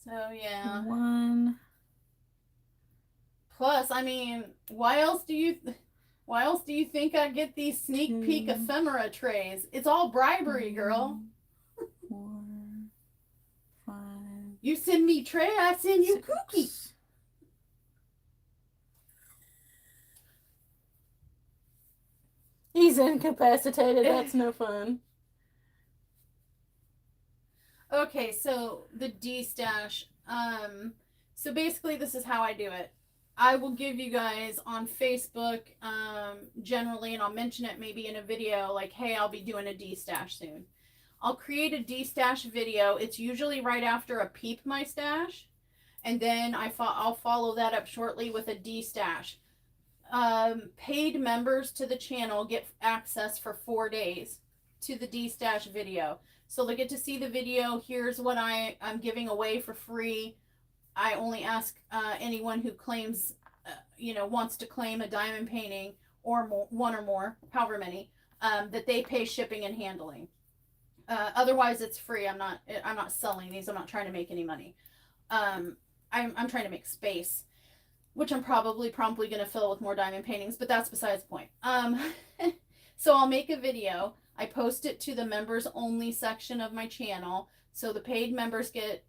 So yeah. One. Plus, I mean, why else do you think I get these sneak peek ephemera trays? It's all bribery, girl. 4, 5. You send me tray, I send you 6. cookies. He's incapacitated. That's no fun. Okay, so the D-Stash. So basically this is how I do it. I will give you guys on Facebook, generally, and I'll mention it maybe in a video, like, hey, I'll be doing a D-Stash soon. I'll create a D-Stash video. It's usually right after a Peep My Stash. And then I'll follow that up shortly with a D-Stash. Paid members to the channel get access for 4 days to the D-Stash video. So they get to see the video. Here's what I'm giving away for free. I only ask anyone who claims, wants to claim a diamond painting or one or more, however many, that they pay shipping and handling. Otherwise, it's free. I'm not selling these. I'm not trying to make any money. I'm trying to make space, which I'm promptly going to fill with more diamond paintings, but that's besides the point. So I'll make a video. I post it to the members only section of my channel. So the paid members get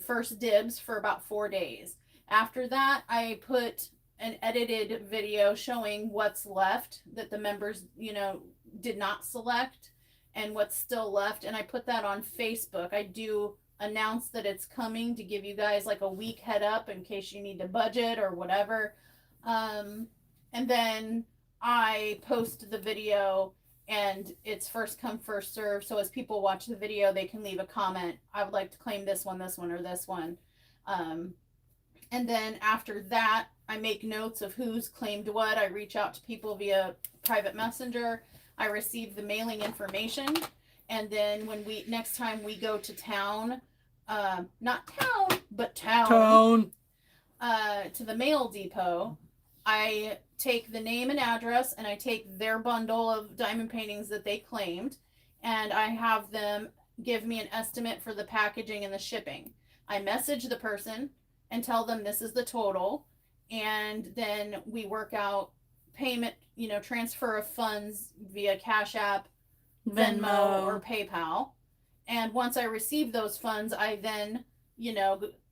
first dibs for about 4 days. After that, I put an edited video showing what's left that the members, did not select and what's still left. And I put that on Facebook. I do announce that it's coming to give you guys like a week head up in case you need to budget or whatever. And then I post the video and it's first come, first serve. So as people watch the video, they can leave a comment. I would like to claim this one, or this one. And then after that, I make notes of who's claimed what. I reach out to people via private messenger. I receive the mailing information. And then next time we go to town, not town, but town. To the mail depot, I take the name and address and I take their bundle of diamond paintings that they claimed and I have them give me an estimate for the packaging and the shipping. I message the person and tell them this is the total, and then we work out payment, transfer of funds via Cash App, Venmo, or PayPal. And once I receive those funds, I then,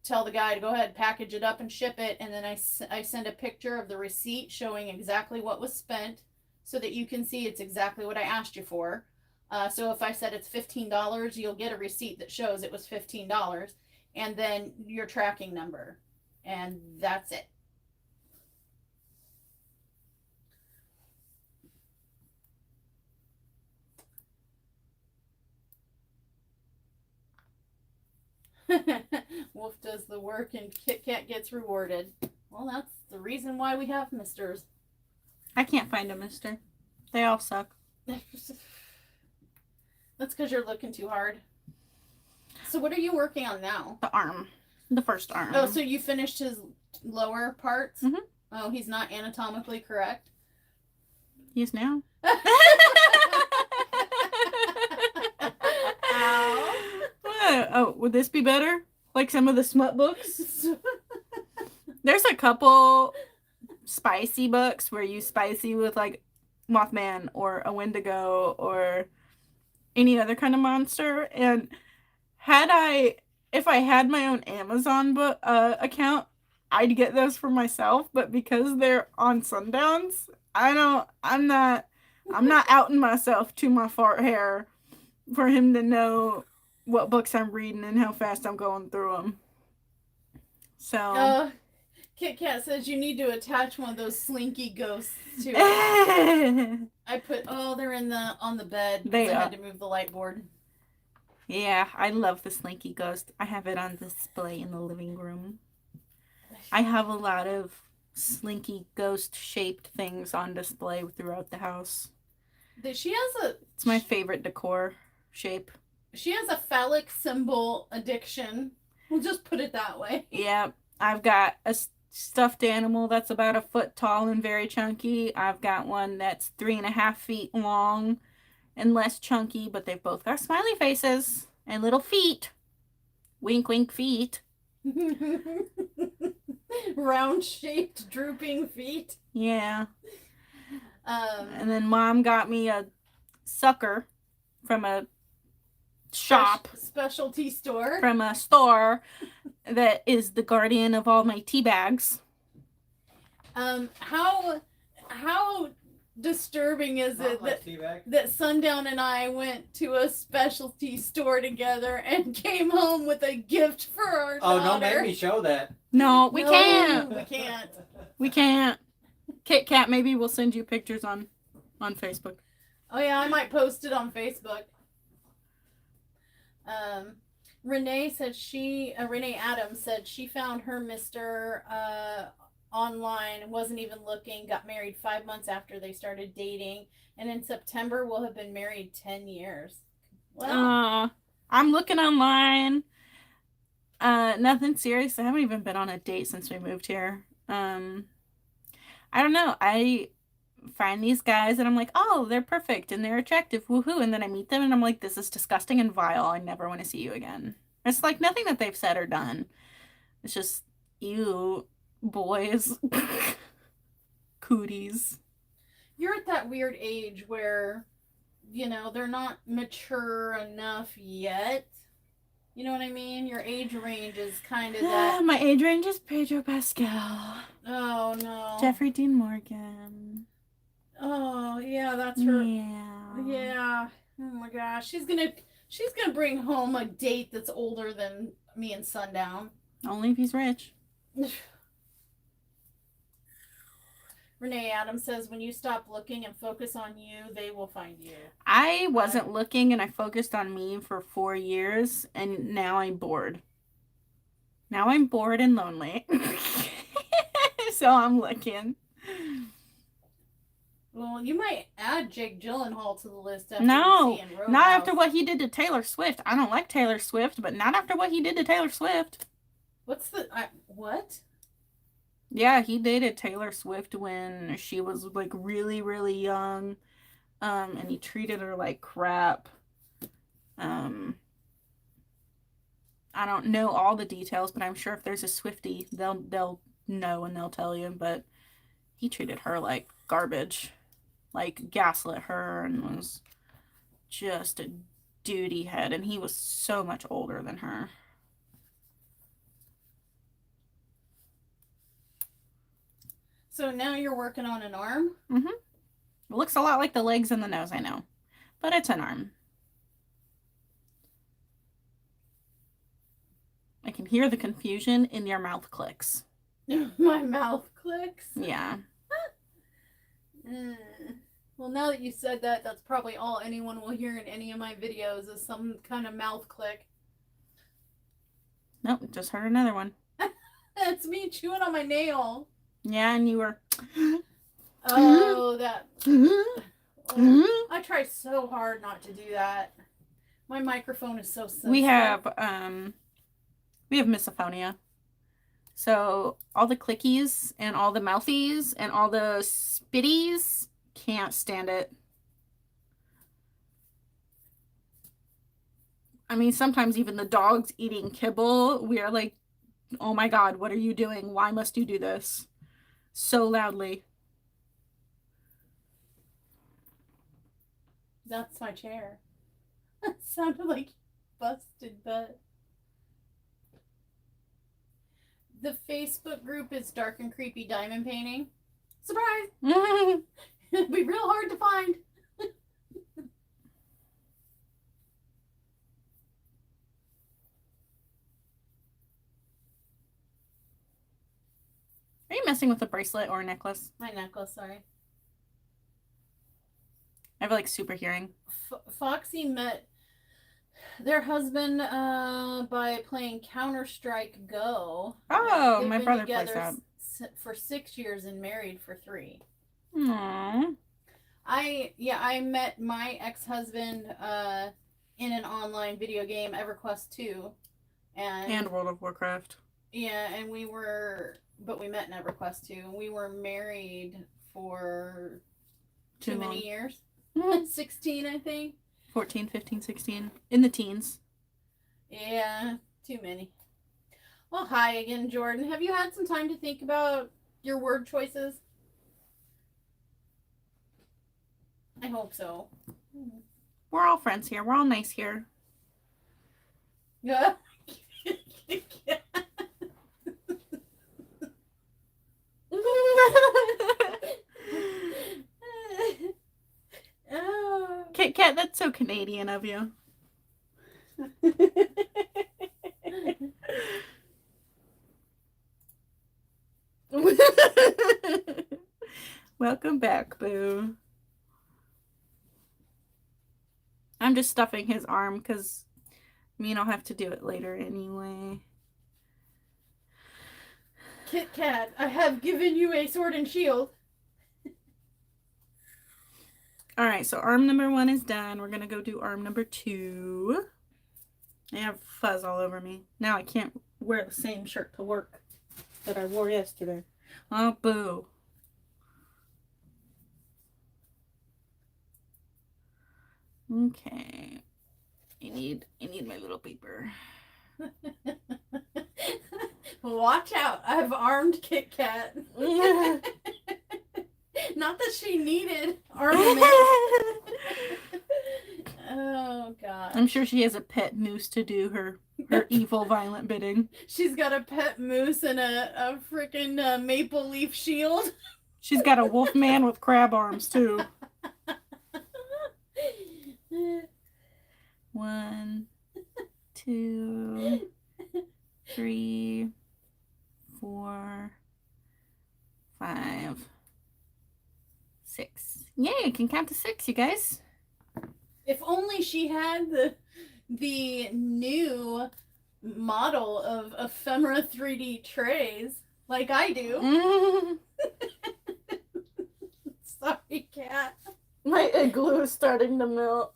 tell the guy to go ahead, package it up and ship it. And then I send a picture of the receipt showing exactly what was spent so that you can see it's exactly what I asked you for. So if I said it's $15, you'll get a receipt that shows it was $15 and then your tracking number. And that's it. Wolf does the work and Kit Kat gets rewarded. Well, that's the reason why we have misters. I can't find a mister. They all suck. That's because you're looking too hard. So what are you working on now? The arm. The first arm. Oh, so you finished his lower parts? Mm-hmm. Oh, he's not anatomically correct? He is now. Oh, would this be better? Like some of the smut books? There's a couple spicy books where you spicy with like Mothman or a Wendigo or any other kind of monster. And if I had my own Amazon book account, I'd get those for myself. But because they're on Sundowns, I'm not outing myself to my fart hair for him to know what books I'm reading and how fast I'm going through them. So Kit Kat says you need to attach one of those slinky ghosts to it. I put they're on the bed. I had to move the light board. Yeah, I love the slinky ghost. I have it on display in the living room. I have a lot of slinky ghost shaped things on display throughout the house. It's my favorite decor shape. She has a phallic symbol addiction. We'll just put it that way. Yeah, I've got a stuffed animal that's about 1 foot tall and very chunky. I've got one that's 3.5 feet long and less chunky, but they've both got smiley faces and little feet. Wink, wink feet. Round-shaped, drooping feet. Yeah. And then Mom got me a sucker from a shop. Specialty store. From a store that is the guardian of all my tea bags. How disturbing is it that Sundown and I went to a specialty store together and came home with a gift for our daughter? Oh, don't make me show that. No, we can't. We can't. We can't. Kit Kat, maybe we'll send you pictures on Facebook. Oh yeah, I might post it on Facebook. Renee Adams said she found her Mr. Online and wasn't even looking, got married 5 months after they started dating, and in September will have been married 10 years. Well, I'm looking online. Nothing serious. I haven't even been on a date since we moved here. I don't know. I find these guys and I'm like, oh, they're perfect and they're attractive, woohoo, and then I meet them and I'm like, this is disgusting and vile. I never want to see you again. It's like nothing that they've said or done. It's just, ew, boys. Cooties. you're at that weird age where, you know, they're not mature enough yet. You know what I mean? Your age range is kind of that. My age range is Pedro Pascal. Oh no. Jeffrey Dean Morgan. Oh yeah, that's her. Yeah. Yeah. Oh my gosh, she's gonna bring home a date that's older than me and Sundown. Only if he's rich. Renee Adams says, when you stop looking and focus on you, they will find you. I wasn't looking and I focused on me for 4 years and now I'm bored. Now I'm bored and lonely. So I'm looking. Well, you might add Jake Gyllenhaal to the list after No, seeing Roadhouse. not after what he did to Taylor Swift. I don't like Taylor Swift, but not after what he did to Taylor Swift. What's the what? Yeah, he dated Taylor Swift when she was like really, really young. And he treated her like crap. I don't know all the details, but I'm sure if there's a Swiftie, they'll know and they'll tell you. But he treated her like garbage, like gaslit her, and was just a duty head. And he was so much older than her. So now you're working on an arm? Mm-hmm. It looks a lot like the legs and the nose, I know, but it's an arm. I can hear the confusion in your mouth clicks. My mouth clicks? Yeah. Well, now that you said that, that's probably all anyone will hear in any of my videos is some kind of mouth click. Nope, just heard another one. That's me chewing on my nail. Yeah, and you were... Oh, that... Oh, I try so hard not to do that. My microphone is so sensitive. We have misophonia. So all the clickies and all the mouthies and all the spitties can't stand it. I mean, sometimes even the dogs eating kibble, we are like, oh my God, what are you doing? Why must you do this? So loudly. That's my chair. It sounded like busted butt. The Facebook group is Dark and Creepy Diamond Painting. Surprise! It'd be real hard to find. Are you messing with a bracelet or a necklace? My necklace, sorry. I have like super hearing. Foxy met their husband by playing Counter-Strike Go. Oh, They've my been brother plays together that. for 6 years and married for 3. Aww. I met my ex-husband in an online video game, EverQuest 2. And World of Warcraft. Yeah, and we met in EverQuest 2. And we were married for too many years. 16, I think. 14, 15, 16. In the teens. Yeah, too many. Well, hi again, Jordan. Have you had some time to think about your word choices? I hope so. We're all friends here. We're all nice here. Yeah. Kit Kat, that's so Canadian of you. Welcome back, boo. I'm just stuffing his arm because I'll have to do it later anyway. Kit Kat, I have given you a sword and shield. Alright, so arm number 1 is done. We're going to go do arm number 2. I have fuzz all over me. Now I can't wear the same shirt to work that I wore yesterday. Oh, boo. Okay. I need my little paper. Watch out. I've armed Kit Kat. Not that she needed armament. Oh god. I'm sure she has a pet moose to do her evil, violent bidding. She's got a pet moose and a freaking maple leaf shield. She's got a wolf man with crab arms too. 1, 2, 3, 4, 5, 6. Yay, I can count to 6, you guys. If only she had the new model of ephemera 3D trays like I do. Sorry, cat. My igloo is starting to melt.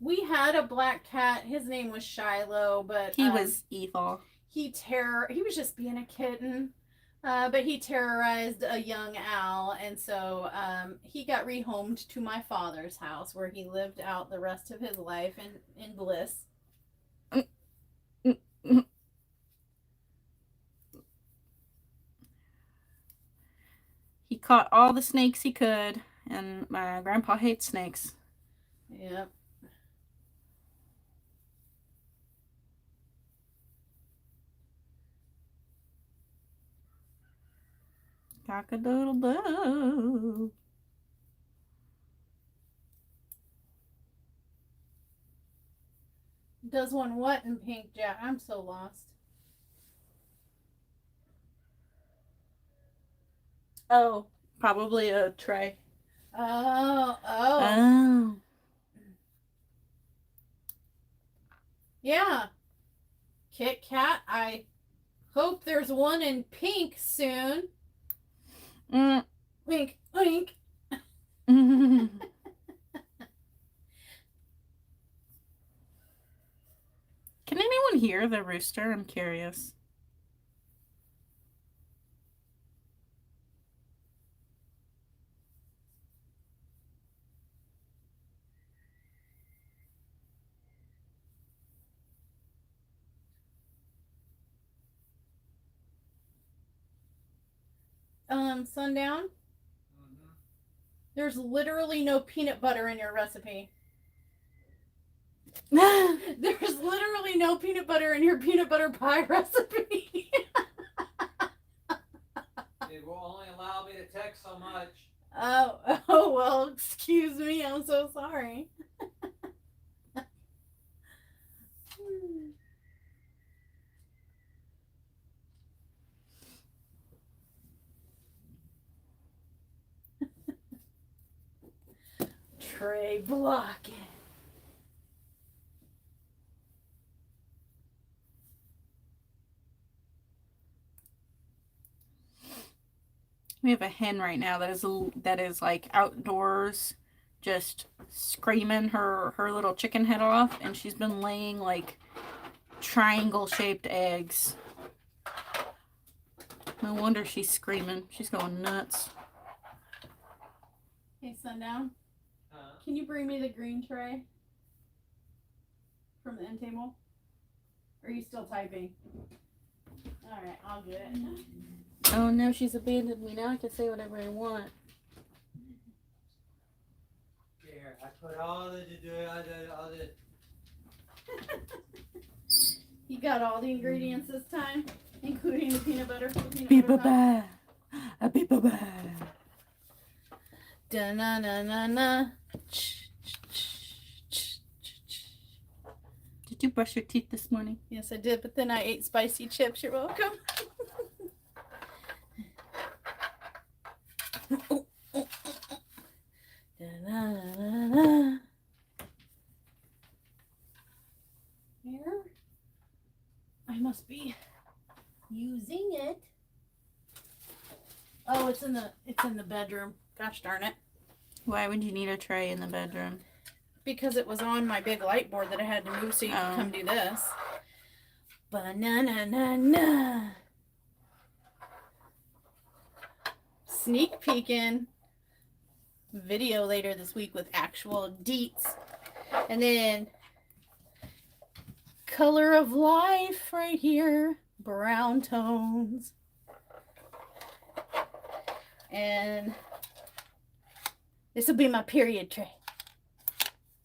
We had a black cat. His name was Shiloh, but He was evil. He was just being a kitten. But he terrorized a young owl, and so he got rehomed to my father's house, where he lived out the rest of his life in bliss. He caught all the snakes he could, and my grandpa hates snakes. Yep. Cock-a-doodle-doo. Does one what in pink, Jack? I'm so lost. Oh, probably a tray. Oh. Yeah. Kit Kat, I hope there's one in pink soon. Wink, wink. Can anyone hear the rooster? I'm curious. Sundown? There's literally no peanut butter in your recipe. There's literally no peanut butter in your peanut butter pie recipe. It will only allow me to text so much. Oh, well, excuse me. I'm so sorry. Tray blocking. We have a hen right now that is like outdoors, just screaming her little chicken head off, and she's been laying like triangle-shaped eggs. No wonder she's screaming. She's going nuts. Hey, Sundown. Can you bring me the green tray from the end table? Or are you still typing? Alright, I'll get it. Oh no, she's abandoned me. Now I can say whatever I want. Here, I put all the You got all the ingredients this time, including the peanut butter. Beep-a-ba. A beep-a-ba. Da-na-na-na-na. Did you brush your teeth this morning? Yes, I did, but then I ate spicy chips. You're welcome. Da-na-na-na-na. Here. I must be using it. Oh, it's in the bedroom. Gosh darn it. Why would you need a tray in the bedroom? Because it was on my big light board that I had to move so you could come do this. Ba-na-na-na-na. Sneak peeking video later this week with actual deets. And then color of life right here. Brown tones. And this will be my period tray.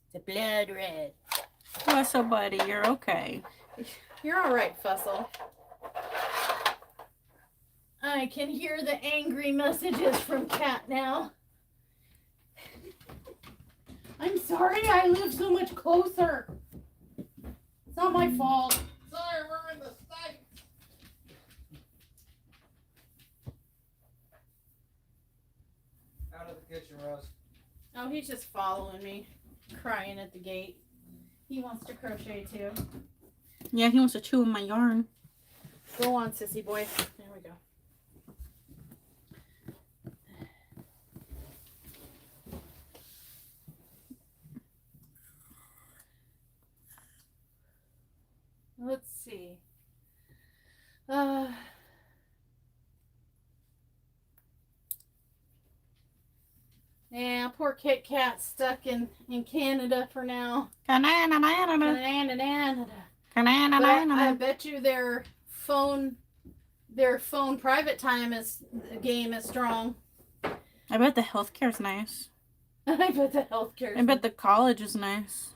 It's a blood red. Fussle buddy, you're okay. You're all right, Fussle. I can hear the angry messages from Cat now. I'm sorry I live so much closer. It's not my fault. Sorry, we're in the States. Out of the kitchen, Rose. Oh, he's just following me, crying at the gate. He wants to crochet too. Yeah, he wants to chew on my yarn. Go on, sissy boy. There we go. Let's see. Yeah, poor Kit Kat stuck in Canada for now. But I bet you their phone private time game is strong. I bet the healthcare's nice. I bet the healthcare. I bet the college is nice.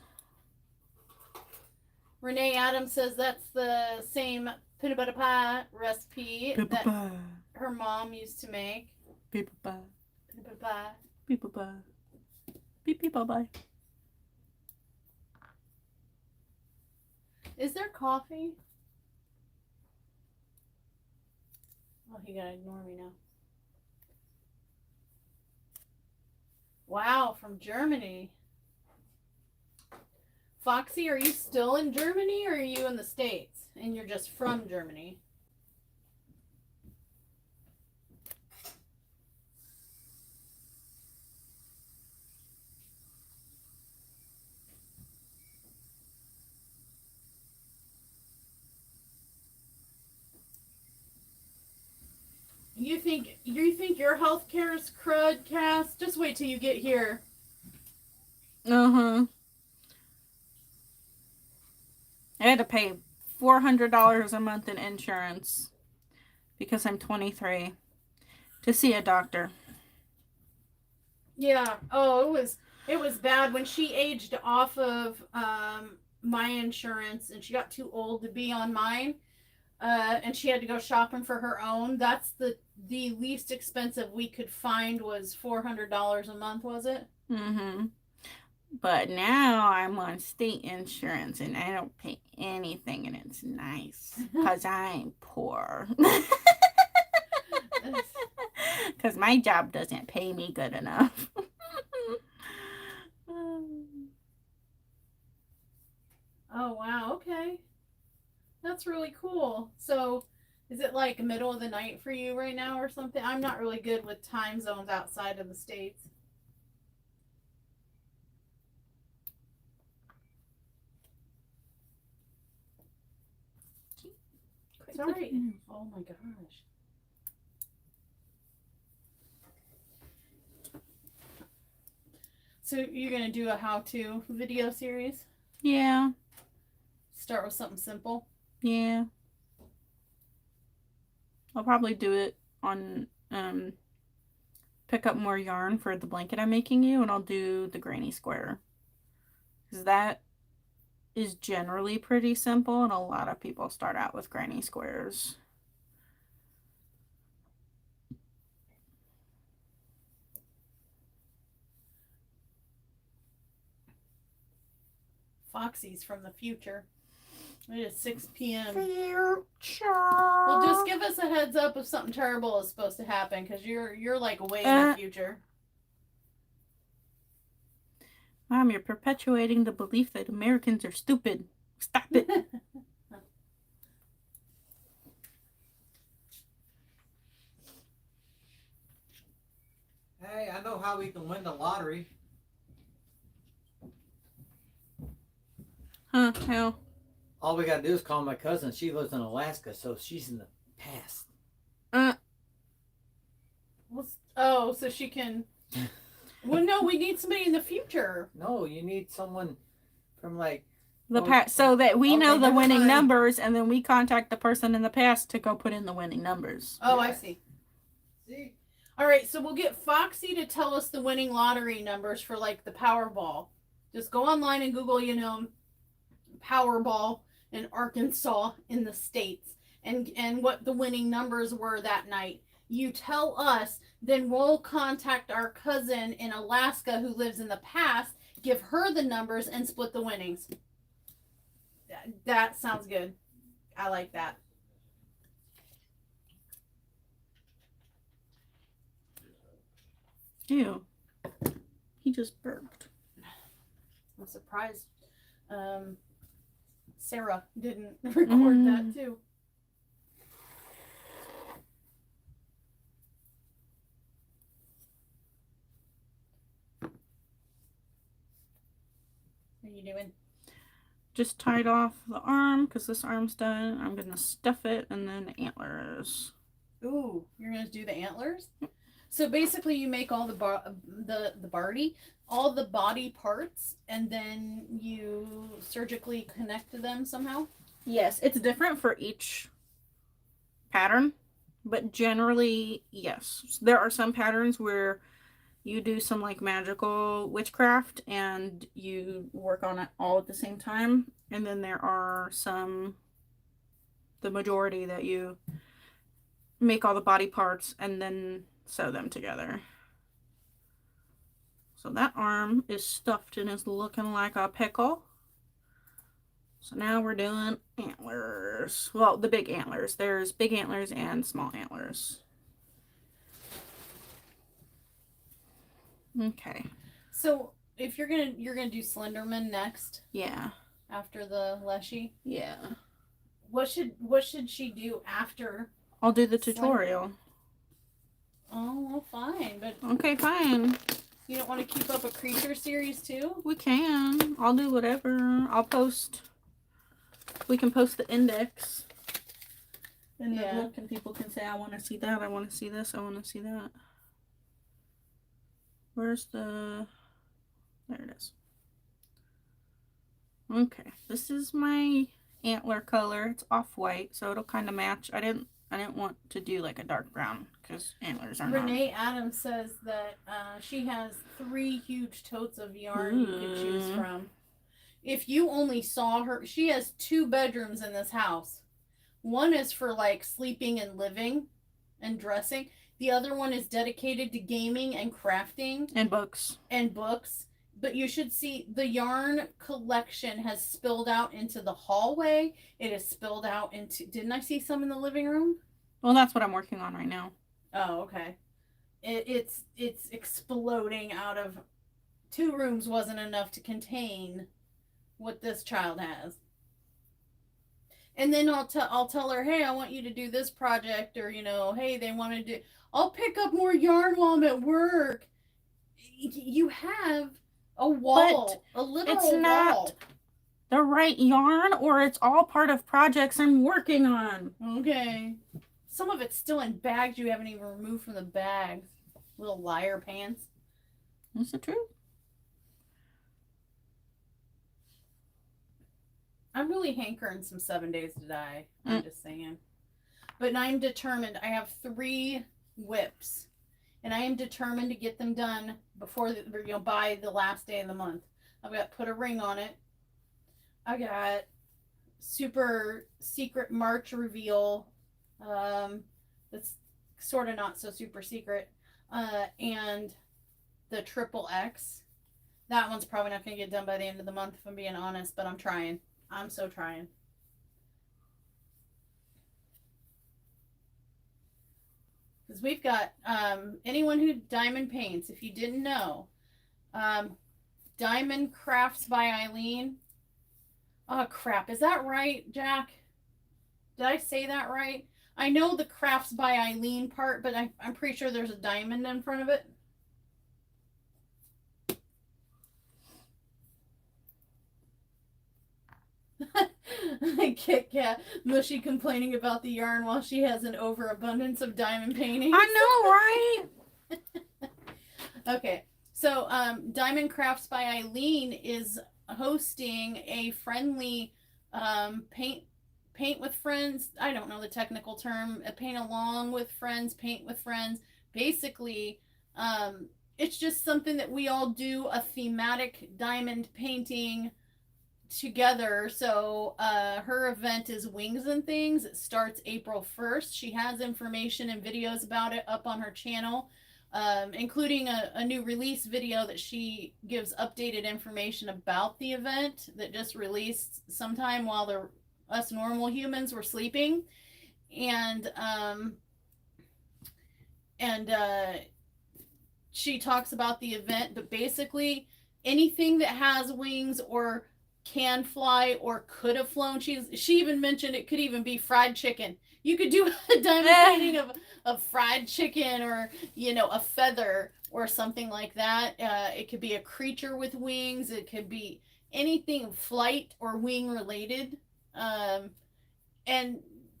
Renee Adams says that's the same peanut butter pie recipe that her mom used to make. Peanut butter Peanut butter pie. People bye. People bye. Is there coffee? Oh, he gotta ignore me now. Wow, from Germany. Foxy, are you still in Germany or are you in the States? And you're just from Germany? You think your healthcare is crud, Cass? Just wait till you get here. I had to pay $400 a month in insurance because I'm 23 to see a doctor. Yeah. Oh, it was bad when she aged off of my insurance and she got too old to be on mine. And she had to go shopping for her own. That's the least expensive we could find was $400 a month, was it? Mm-hmm. But now I'm on state insurance and I don't pay anything and it's nice because I'm poor. Because my job doesn't pay me good enough. Oh, wow. Okay. That's really cool. So, is it like middle of the night for you right now or something? I'm not really good with time zones outside of the States. Sorry. Oh my gosh. So, you're going to do a how-to video series? Yeah. Start with something simple? Yeah. I'll probably do it on pick up more yarn for the blanket I'm making you, and I'll do the granny square. Because that is generally pretty simple, and a lot of people start out with granny squares. Foxy's from the future. It is 6 p.m. Future. Well, just give us a heads up if something terrible is supposed to happen, because you're like way in the future. Mom, you're perpetuating the belief that Americans are stupid. Stop it. Hey, I know how we can win the lottery. Huh, hell. All we gotta do is call my cousin. She lives in Alaska, so she's in the past. Oh, so she can... Well, no, we need somebody in the future. No, you need someone from like... The past, so that we know the never winning mind. numbers, and then we contact the person in the past to go put in the winning numbers. Oh, Yeah. I see. See? All right, so we'll get Foxy to tell us the winning lottery numbers for like the Powerball. Just go online and Google, Powerball in Arkansas in the States and what the winning numbers were that night. You tell us, then we'll contact our cousin in Alaska who lives in the past, give her the numbers, and split the winnings. That sounds good. I like that. Ew. He just burped. I'm surprised Sarah didn't record that too. What are you doing? Just tied off the arm because this arm's done. I'm going to stuff it and then antlers. Ooh, you're going to do the antlers? So basically you make all all the body parts, and then you surgically connect them somehow? Yes, it's different for each pattern, but generally, yes. There are some patterns where you do some like magical witchcraft and you work on it all at the same time. And then there are some, the majority, that you make all the body parts and then sew them together. So that arm is stuffed and is looking like a pickle. So now we're doing antlers. Well, the big antlers. There's big antlers and small antlers. Okay. So if you're gonna do Slenderman next. Yeah. After the Lechy. Yeah. What should she do after? I'll do the tutorial. Oh, well, fine, but okay, fine. You don't want to keep up a creature series too? We can. I'll do whatever. I'll post. We can post the index in the book, and people can say, I want to see that. I want to see this. I want to see that. Where's the... There it is. Okay. This is my antler color. It's off-white, so it'll kind of match. I didn't want to do like a dark brown because antlers are Renee Adams says that she has 3 huge totes of yarn you could choose from. If you only saw her, she has 2 bedrooms in this house. One is for like sleeping and living and dressing. The other one is dedicated to gaming and crafting. And books. But you should see the yarn collection has spilled out into the hallway. It has spilled out into... Didn't I see some in the living room? Well, that's what I'm working on right now. Oh, okay. It's exploding out of... 2 rooms wasn't enough to contain what this child has. And then I'll tell her, hey, I want you to do this project, or, hey, they want to do... I'll pick up more yarn while I'm at work. You have a wall, a literal wall. It's not the right yarn, or it's all part of projects I'm working on. Okay. Some of it's still in bags you haven't even removed from the bags. Little liar pants. Is it true? I'm really hankering some 7 Days to Die. I'm just saying. But I'm determined. I have 3 whips. And I am determined to get them done before by the last day of the month. I've got to put a ring on it. I got super secret March reveal. That's sort of not so super secret. And the triple X. That one's probably not going to get done by the end of the month, if I'm being honest, but I'm trying. I'm so trying. Because we've got anyone who diamond paints, if you didn't know, Diamond Crafts by Eileen. Oh, crap. Is that right, Jack? Did I say that right? I know the Crafts by Eileen part, but I'm pretty sure there's a diamond in front of it. Kit Kat Mushy complaining about the yarn while she has an overabundance of diamond paintings. I know, right? Okay, so Diamond Crafts by Eileen is hosting a friendly paint with friends. I don't know the technical term. Paint along with friends, paint with friends, basically, it's just something that we all do, a thematic diamond painting together. So her event is Wings and Things. It starts April 1st. She has information and videos about it up on her channel, including a new release video that she gives updated information about the event that just released sometime while us normal humans were sleeping. And she talks about the event, but basically anything that has wings or can fly or could have flown. She even mentioned it could even be fried chicken. You could do a diamond painting of fried chicken, or a feather or something like that. It could be a creature with wings. It could be anything flight or wing related. And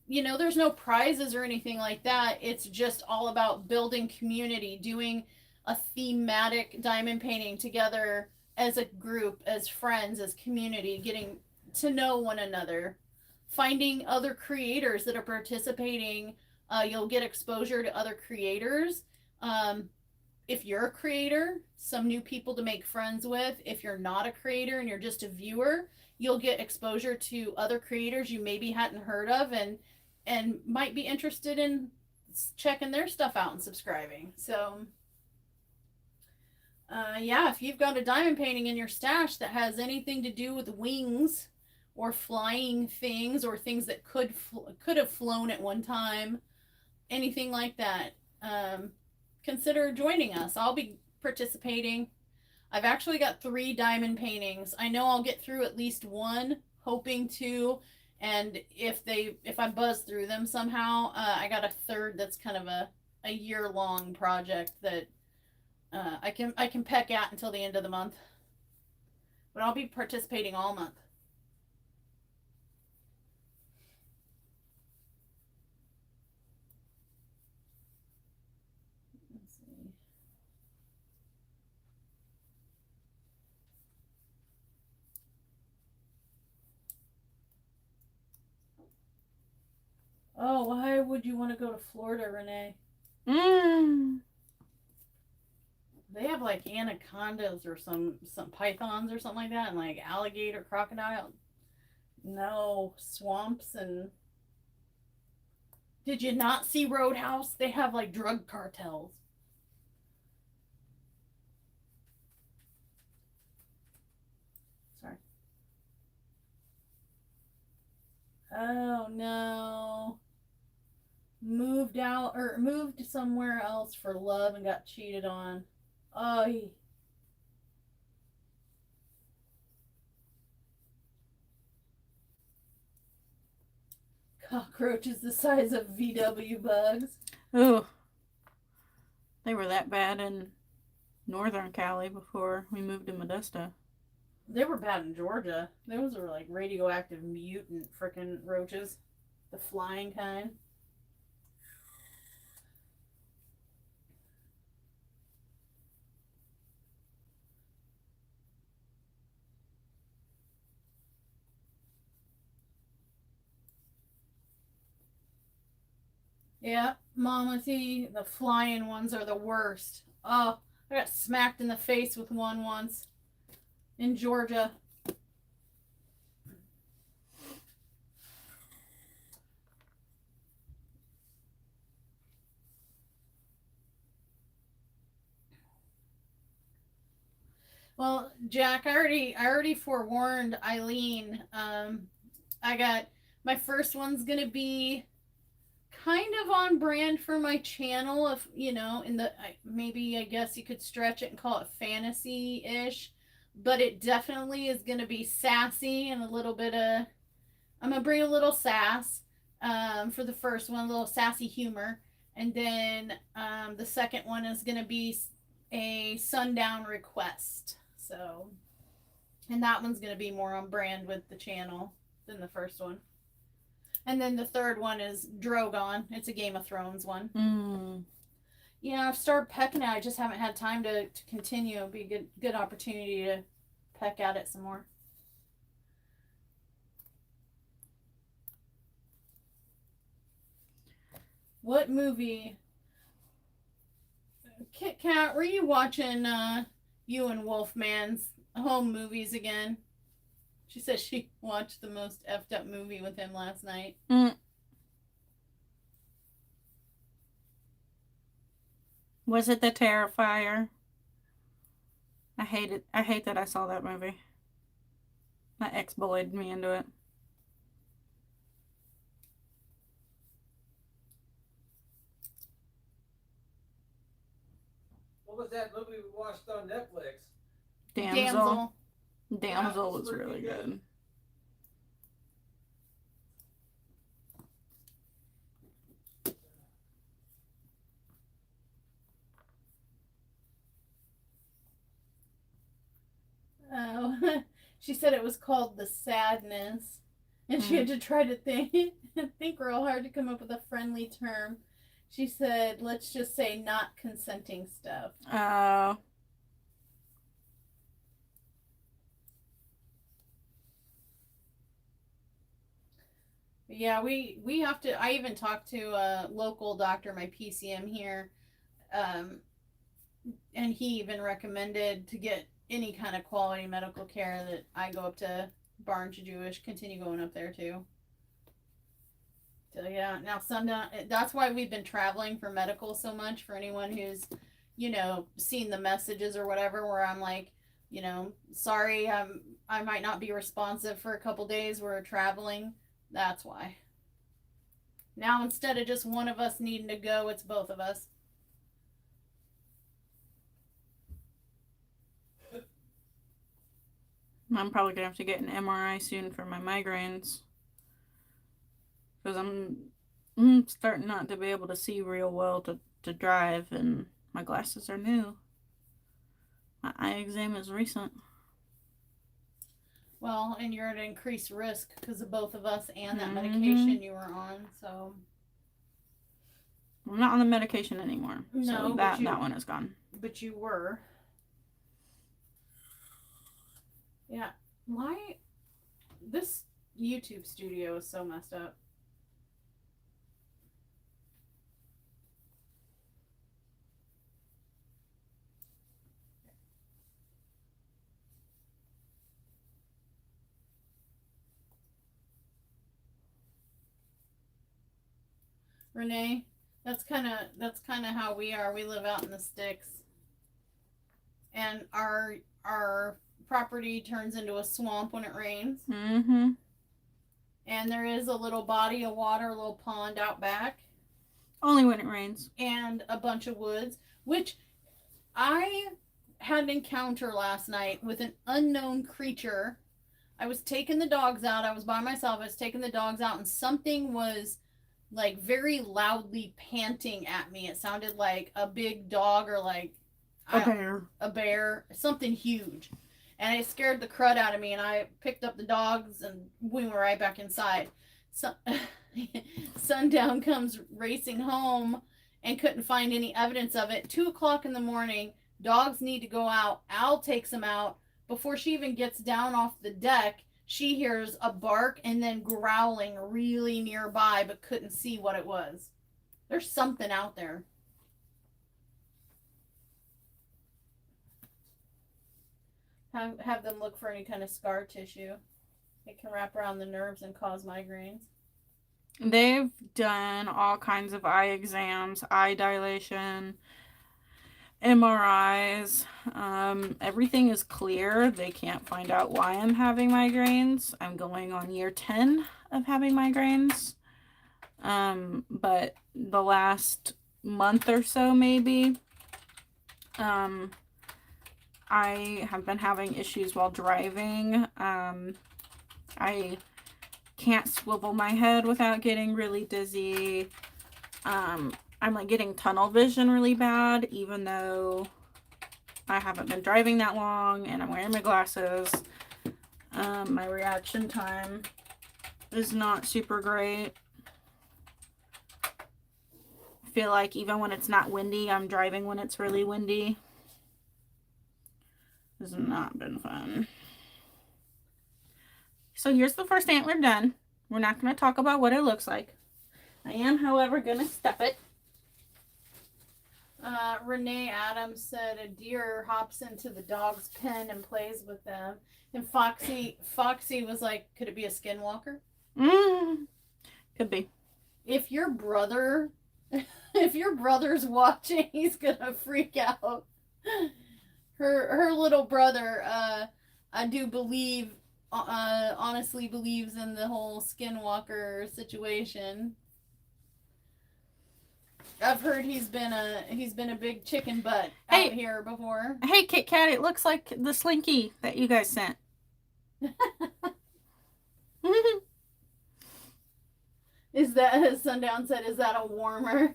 there's no prizes or anything like that. It's just all about building community, doing a thematic diamond painting together as a group, as friends, as community, getting to know one another, finding other creators that are participating. You'll get exposure to other creators. If you're a creator, some new people to make friends with. If you're not a creator and you're just a viewer, you'll get exposure to other creators you maybe hadn't heard of and might be interested in checking their stuff out and subscribing. So yeah, if you've got a diamond painting in your stash that has anything to do with wings or flying things or things that could have flown at one time, anything like that, consider joining us. I'll be participating. I've actually got 3 diamond paintings. I know I'll get through at least one, hoping to, and if I buzz through them somehow, I got a third that's kind of a year-long project that I can peck at until the end of the month. But I'll be participating all month. Let's see. Oh, why would you want to go to Florida, Renee? They have like anacondas or some pythons or something like that, and like alligator, crocodile. No, swamps. And did you not see Roadhouse? They have like drug cartels. Sorry. Oh no. Moved out or moved somewhere else for love and got cheated on. Oh, cockroaches the size of VW bugs. Oh, they were that bad in northern Cali before we moved to Modesto. They were bad in Georgia. Those were like radioactive mutant freaking roaches. The flying kind. Yeah, Mama T, the flying ones are the worst. Oh, I got smacked in the face with one once in Georgia. Well, Jack, I already forewarned Eileen. I got my first one's gonna be kind of on brand for my channel. If in the maybe I guess you could stretch it and call it fantasy-ish, but it definitely is gonna be sassy and a little bit of. I'm gonna bring a little sass for the first one, a little sassy humor, and then the second one is gonna be a sundown request. So, and that one's going to be more on brand with the channel than the first one. And then the third one is Drogon. It's a Game of Thrones one. Yeah, I've started pecking at it. I just haven't had time to continue. It'll be a good opportunity to peck at it some more. What movie Kit Kat, were you watching you and Wolfman's home movies again? She says she watched the most effed up movie with him last night. Was it The Terrifier? I hate it. I hate that I saw that movie. My ex bullied me into it. What was that movie we watched on Netflix? Damsel. Damsel. Damsel was really good. Oh, she said it was called The Sadness. And she had to try to think real hard to come up with a friendly term. She said, let's just say not consenting stuff. Oh. Yeah, we have to. I even talked to a local doctor, my PCM here, and he even recommended to get any kind of quality medical care that I go up to Barnes Jewish, continue going up there too. So yeah, now sundown. That's why we've been traveling for medical so much. For anyone who's, seen the messages or whatever, where I'm like, sorry, I might not be responsive for a couple days. We're traveling. That's why. Now instead of just one of us needing to go, it's both of us. I'm probably gonna have to get an MRI soon for my migraines. Because I'm starting not to be able to see real well to drive, and my glasses are new. My eye exam is recent. Well, and you're at increased risk because of both of us and that medication you were on, so. I'm not on the medication anymore. No, so that one is gone. But you were. Yeah. Why? This YouTube studio is so messed up. Renee, that's kind of how we are. We live out in the sticks, and our property turns into a swamp when it rains. Mm-hmm. And there is a little body of water, a little pond out back. Only when it rains. And a bunch of woods, which I had an encounter last night with an unknown creature. I was taking the dogs out. I was by myself. I was taking the dogs out, and something was like very loudly panting at me. It sounded like a big dog or like a bear, something huge. And it scared the crud out of me, and I picked up the dogs and we were right back inside. So sundown comes racing home and couldn't find any evidence of it. 2:00 in the morning, dogs need to go out. Al takes them out. Before she even gets down off the deck, she hears a bark and then growling really nearby, but couldn't see what it was. There's something out there. Have them look for any kind of scar tissue. It can wrap around the nerves and cause migraines. They've done all kinds of eye exams, eye dilation, MRIs. Everything is clear. They can't find out why I'm having migraines. I'm going on year 10 of having migraines. But the last month or so, maybe, I have been having issues while driving. I can't swivel my head without getting really dizzy. I'm like getting tunnel vision really bad, even though I haven't been driving that long and I'm wearing my glasses. My reaction time is not super great. I feel like even when it's not windy, I'm driving when it's really windy. This has not been fun. So here's the first antler done. We're not going to talk about what it looks like. I am, however, going to step it. Renee Adams said a deer hops into the dog's pen and plays with them. And Foxy was like, could it be a skinwalker? Could be. If your brother's watching, he's gonna freak out. Her little brother, I do believe, honestly believes in the whole skinwalker situation. I've heard he's been a big chicken butt out here before. Hey, Kit Kat, it looks like the slinky that you guys sent. Is that, Sundown said, is that a warmer?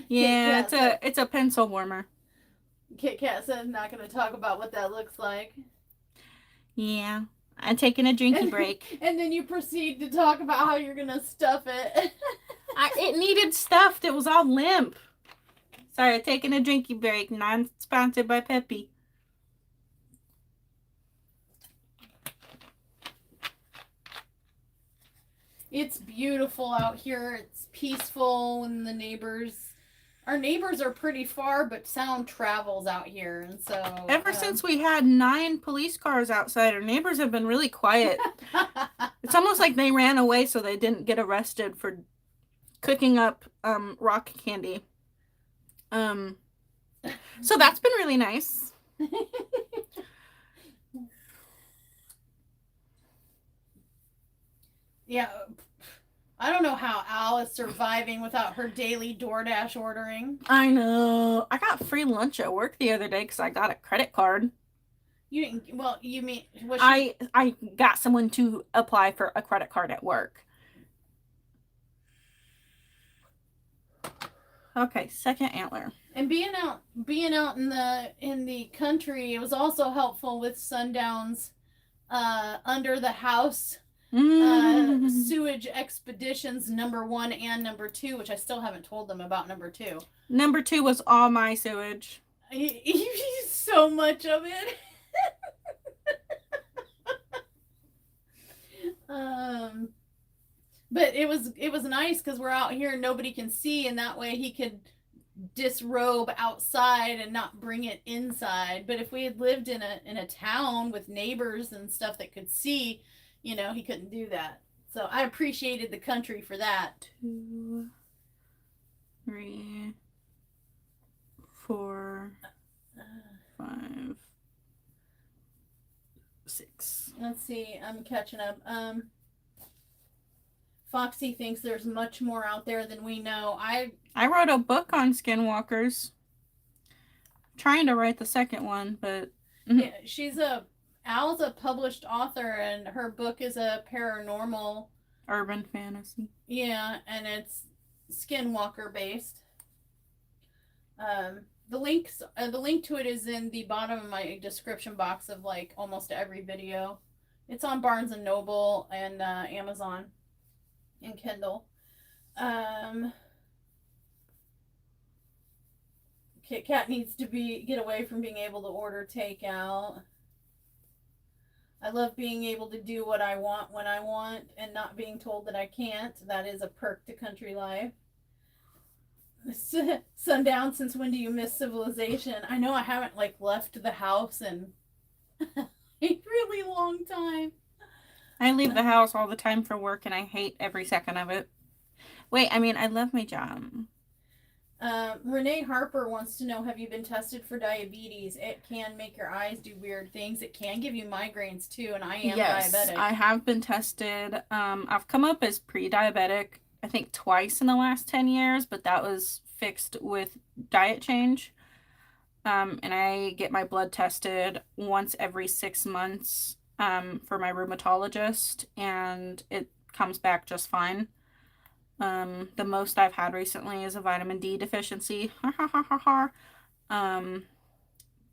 Yeah, it's a pencil warmer. Kit Kat said not going to talk about what that looks like. Yeah, I'm taking a drinky break. And then you proceed to talk about how you're going to stuff it. It needed stuffed. It was all limp. Sorry, taking a drinky break. Not sponsored by Peppy. It's beautiful out here. It's peaceful, and our neighbors are pretty far, but sound travels out here, and so ever since we had 9 police cars outside, our neighbors have been really quiet. It's almost like they ran away so they didn't get arrested for cooking up rock candy. So that's been really nice. Yeah, I don't know how Al is surviving without her daily DoorDash ordering. I know. I got free lunch at work the other day because I got a credit card. You didn't. Well, you mean I got someone to apply for a credit card at work. Okay, second antler. And being out in the country, it was also helpful with Sundown's under the house sewage expeditions #1 and #2, which I still haven't told them about #2. #2 was all my sewage. You used so much of it. But it was nice because we're out here and nobody can see, and that way he could disrobe outside and not bring it inside. But if we had lived in a town with neighbors and stuff that could see, he couldn't do that. So I appreciated the country for that. 2, 3, 4, 5, 6. Let's see. I'm catching up. Foxy thinks there's much more out there than we know. I wrote a book on skinwalkers. I'm trying to write the second one, but yeah, Al's a published author, and her book is a paranormal urban fantasy. Yeah, and it's skinwalker based. The link to it is in the bottom of my description box of like almost every video. It's on Barnes and Noble and Amazon and Kindle. Kit Kat needs to get away from being able to order takeout. I love being able to do what I want when I want and not being told that I can't. That is a perk to country life. Sundown, since when do you miss civilization? I know I haven't left the house in a really long time. I leave the house all the time for work and I hate every second of it. Wait, I love my job. Renee Harper wants to know, have you been tested for diabetes? It can make your eyes do weird things. It can give you migraines too, and I am diabetic. I have been tested. I've come up as pre-diabetic, I think twice in the last 10 years, but that was fixed with diet change. And I get my blood tested once every 6 months for my rheumatologist, and it comes back just fine. The most I've had recently is a vitamin D deficiency.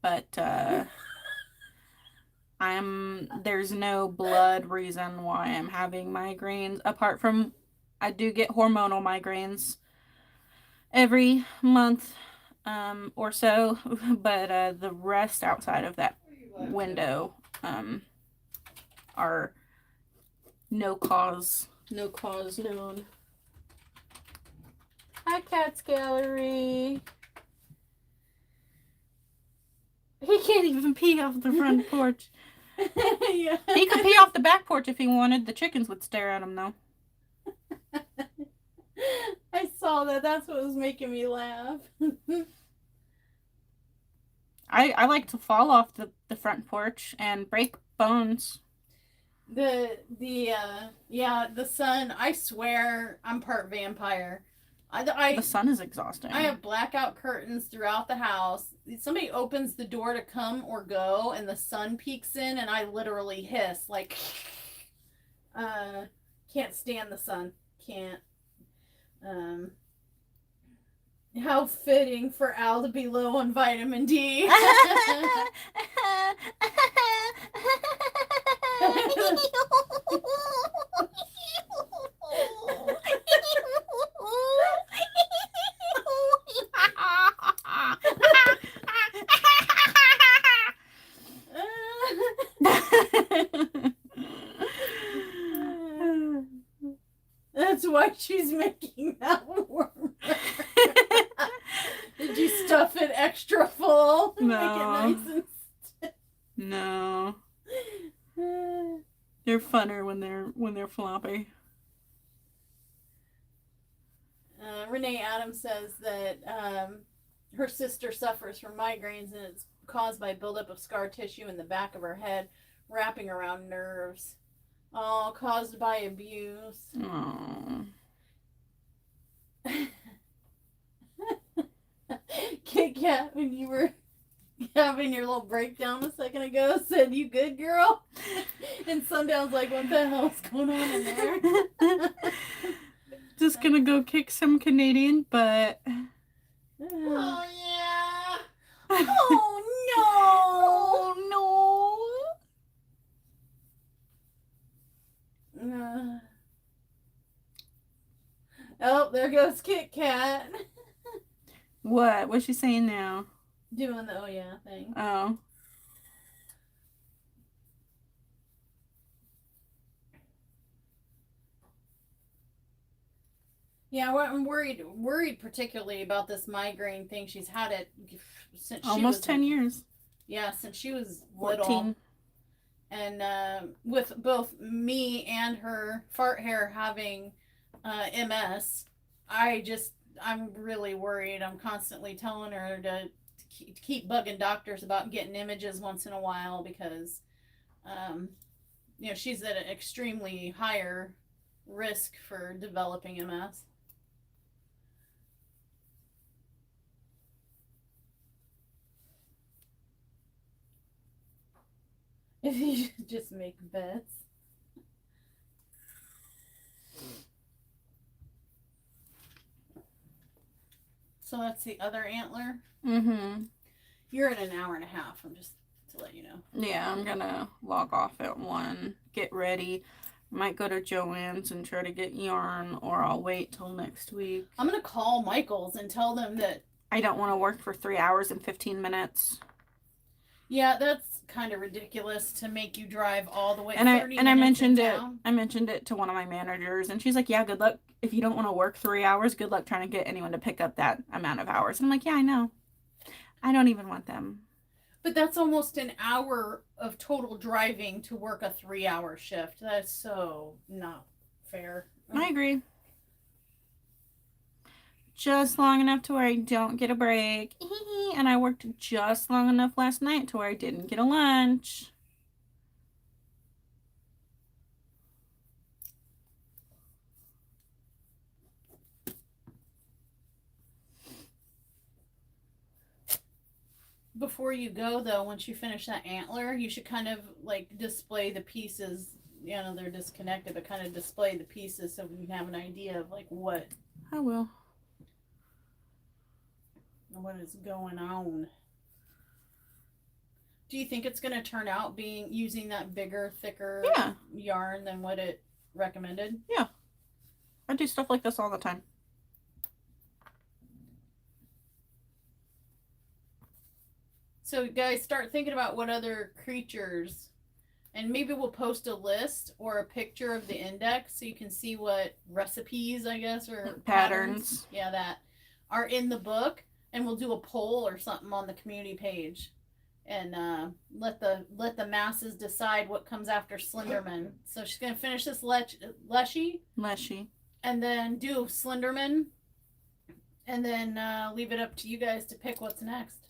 But there's no blood reason why I'm having migraines, apart from I do get hormonal migraines every month or so, but the rest outside of that window are no cause known. Hi, Cats Gallery. He can't even pee off the front porch. Yeah. He could pee off the back porch if he wanted. The chickens would stare at him, though. I saw that. That's what was making me laugh. I like to fall off the front porch and break bones. The sun, I swear I'm part vampire. The sun is exhausting. I have blackout curtains throughout the house. Somebody opens the door to come or go and the sun peeks in and I literally hiss like can't stand the sun. Can't. How fitting for Al to be low on vitamin D. That's why she's making that warmer. Did you stuff it extra full? No. Make it nice No. and... They're funner when they're floppy. Renee Adams says that her sister suffers from migraines and it's caused by buildup of scar tissue in the back of her head, wrapping around nerves. All caused by abuse. Aww. Kit Kat, when you were having your little breakdown a second ago, said, "You good, girl?" And Sundown's like, "What the hell's going on in there?" Just gonna go kick some Canadian butt. Oh, yeah. Oh, no. Oh, there goes Kit Kat. What? What's she saying now? Doing the oh yeah thing. Oh. Yeah, well, I'm worried particularly about this migraine thing. She's had it since Almost she was 10 years. Yeah, since she was 14. little. And with both me and her fart hair having MS, I'm really worried. I'm constantly telling her to keep bugging doctors about getting images once in a while because, she's at an extremely higher risk for developing MS. If you just make bets. So that's the other antler. Mm-hmm. You're in an hour and a half. I'm just to let you know. Yeah, I'm gonna log off at 1. Get ready. Might go to Joann's and try to get yarn, or I'll wait till next week. I'm gonna call Michael's and tell them that I don't want to work for 3 hours and 15 minutes. Yeah, that's kind of ridiculous to make you drive all the way. And I mentioned it. Town. I mentioned it to one of my managers, and she's like, "Yeah, good luck. If you don't want to work 3 hours, good luck trying to get anyone to pick up that amount of hours." And I'm like, "Yeah, I know. I don't even want them." But that's almost an hour of total driving to work a 3-hour shift. That's so not fair. I agree. Just long enough to where I don't get a break. And I worked just long enough last night to where I didn't get a lunch. Before you go, though, once you finish that antler, you should kind of like display the pieces. You know, they're disconnected, but kind of display the pieces so we can have an idea of like what I will. is going on. Do you think it's going to turn out using that bigger, thicker yarn than what it recommended? Yeah. I do stuff like this all the time. So guys, start thinking about what other creatures, and maybe we'll post a list or a picture of the index so you can see what recipes, I guess, or patterns. Yeah, that are in the book, and we'll do a poll or something on the community page and let the masses decide what comes after Slenderman. So she's gonna finish this Lechy, and then do Slenderman, and then leave it up to you guys to pick what's next.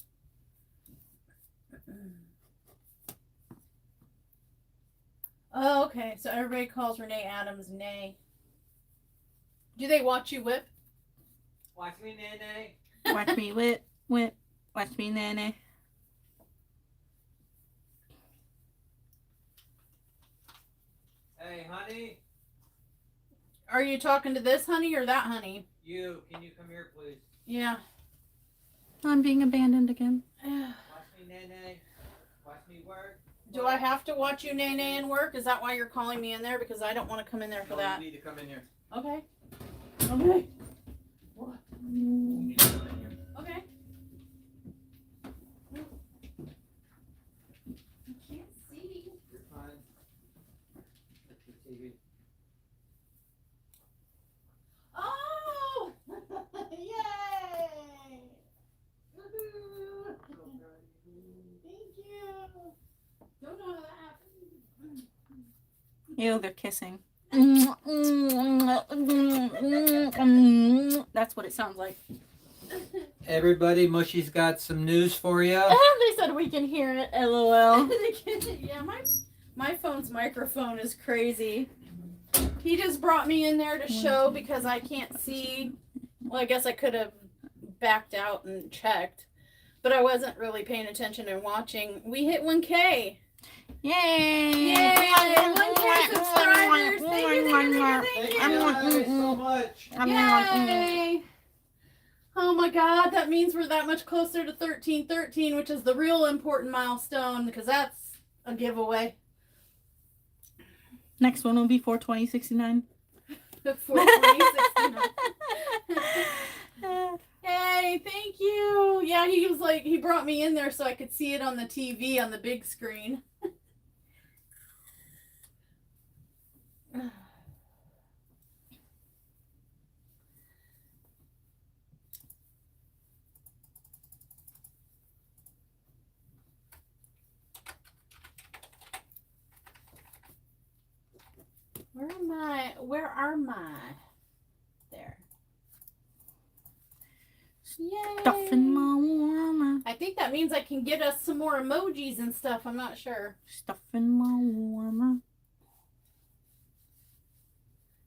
Oh, okay. So everybody calls Renee Adams Nay. Do they watch you whip? Watch me, Nene. Watch me whip. Watch me, Nene. Hey, honey. Are you talking to this honey or that honey? Can you come here, please? Yeah. I'm being abandoned again. Watch me, Nene. Watch me work. Do I have to watch you Nene and work? Is that why you're calling me in there? Because I don't want to come in there for that. You need to come in here. Okay. Okay. What? You need to come in here. Okay. I can't see. You're fine. That's the TV. Oh! Yay! Woohoo! Thank you. Don't know how that happened. Ew, they're kissing. That's what it sounds like. Everybody, Mushy's got some news for you. They said we can hear it. LOL. Yeah, my phone's microphone is crazy. He just brought me in there to show because I can't see. Well, I guess I could have backed out and checked, but I wasn't really paying attention and watching. We hit 1K. Yay! Yay! 1K subscribers. Thank you guys so much. Yay! Oh my God, that means we're that much closer to 1313, which is the real important milestone because that's a giveaway. Next one will be 42069. 42069. Hey, thank you. Yeah, he was like, he brought me in there so I could see it on the TV on the big screen. Where are my? There. Yay. Stuffing my warmer. I think that means I can get us some more emojis and stuff. I'm not sure. Stuffing my warmer.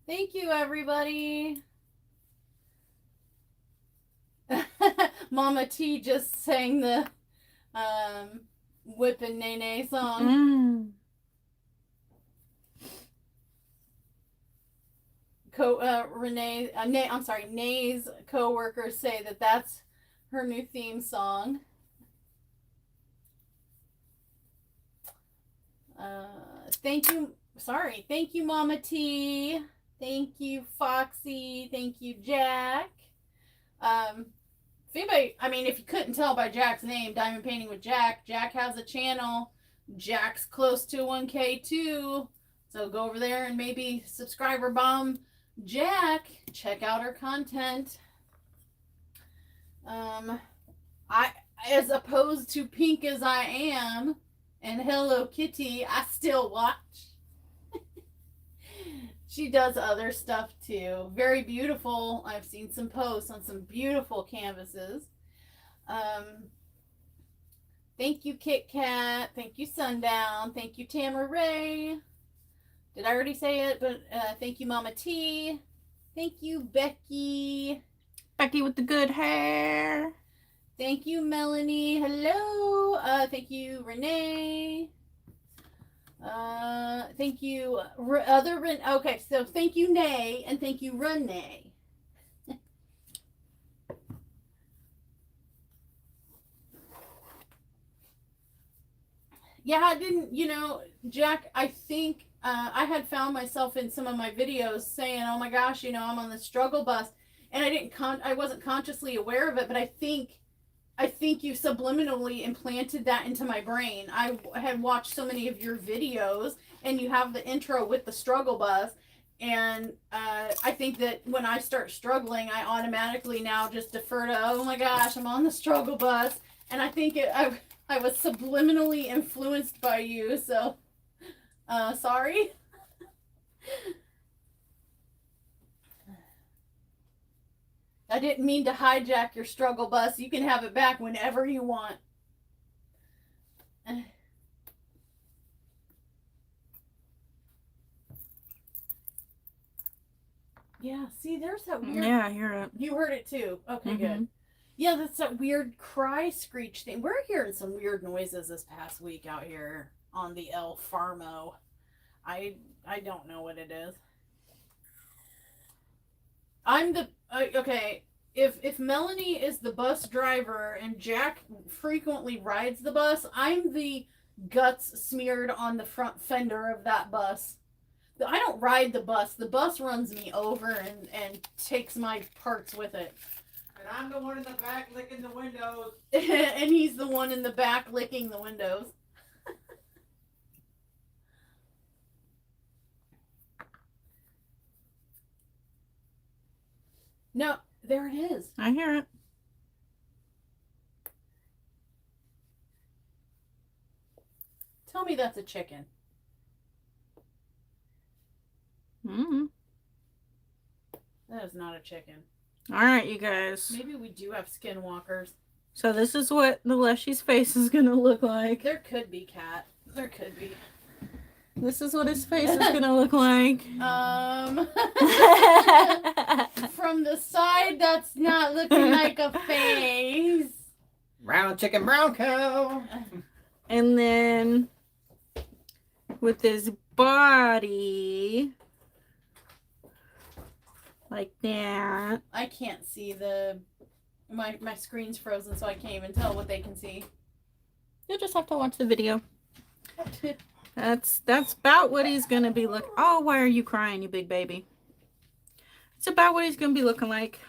Thank you, everybody. Mama T just sang the Whippin' Nene song. Nay's co-workers say that that's her new theme song. Thank you, Mama T. Thank you, Foxy. Thank you, Jack. If anybody, if you couldn't tell by Jack's name, Diamond Painting with Jack, Jack has a channel. Jack's close to 1K too. So go over there and maybe subscriber bomb Jack. Check out her content. As opposed to Pink as I Am and Hello Kitty, I still watch. She does other stuff too. Very beautiful. I've seen some posts on some beautiful canvases. Thank you, Kit Kat. Thank you, Sundown. Thank you, Tamara Ray. Did I already say it? But thank you, Mama T. Thank you, Becky. Becky with the good hair. Thank you, Melanie. Hello. Thank you, Renee. Thank you, okay, so thank you, Nay, and thank you, Renee. Yeah, I didn't, Jack, I think I had found myself in some of my videos saying, oh my gosh, I'm on the struggle bus, and I wasn't consciously aware of it, but I think you subliminally implanted that into my brain. I had watched so many of your videos, and you have the intro with the struggle bus, and I think that when I start struggling, I automatically now just defer to, oh my gosh, I'm on the struggle bus, and I think I was subliminally influenced by you, so sorry. I didn't mean to hijack your struggle bus. You can have it back whenever you want. Yeah, see, there's that weird... Yeah, I hear it. You heard it too. Okay, Mhm. good. Yeah, that's that weird cry screech thing. We're hearing some weird noises this past week out here on the El Farmo. I don't know what it is. I'm the okay. If Melanie is the bus driver and Jack frequently rides the bus, I'm the guts smeared on the front fender of that bus. I don't ride the bus. The bus runs me over and takes my parts with it. And I'm the one in the back licking the windows. And he's the one in the back licking the windows. No, there it is. I hear it. Tell me that's a chicken. Mm-hmm. That is not a chicken. All right, you guys. Maybe we do have skinwalkers. So this is what the Lechy's face is gonna look like. There could be, Cat. There could be. This is what his face is gonna look like. From the side, that's not looking like a face. Brown chicken, brown cow. And then with his body like that. I can't see my screen's frozen, so I can't even tell what they can see. You'll just have to watch the video. That's about what he's gonna be looking. Oh, why are you crying, you big baby? It's about what he's gonna be looking like.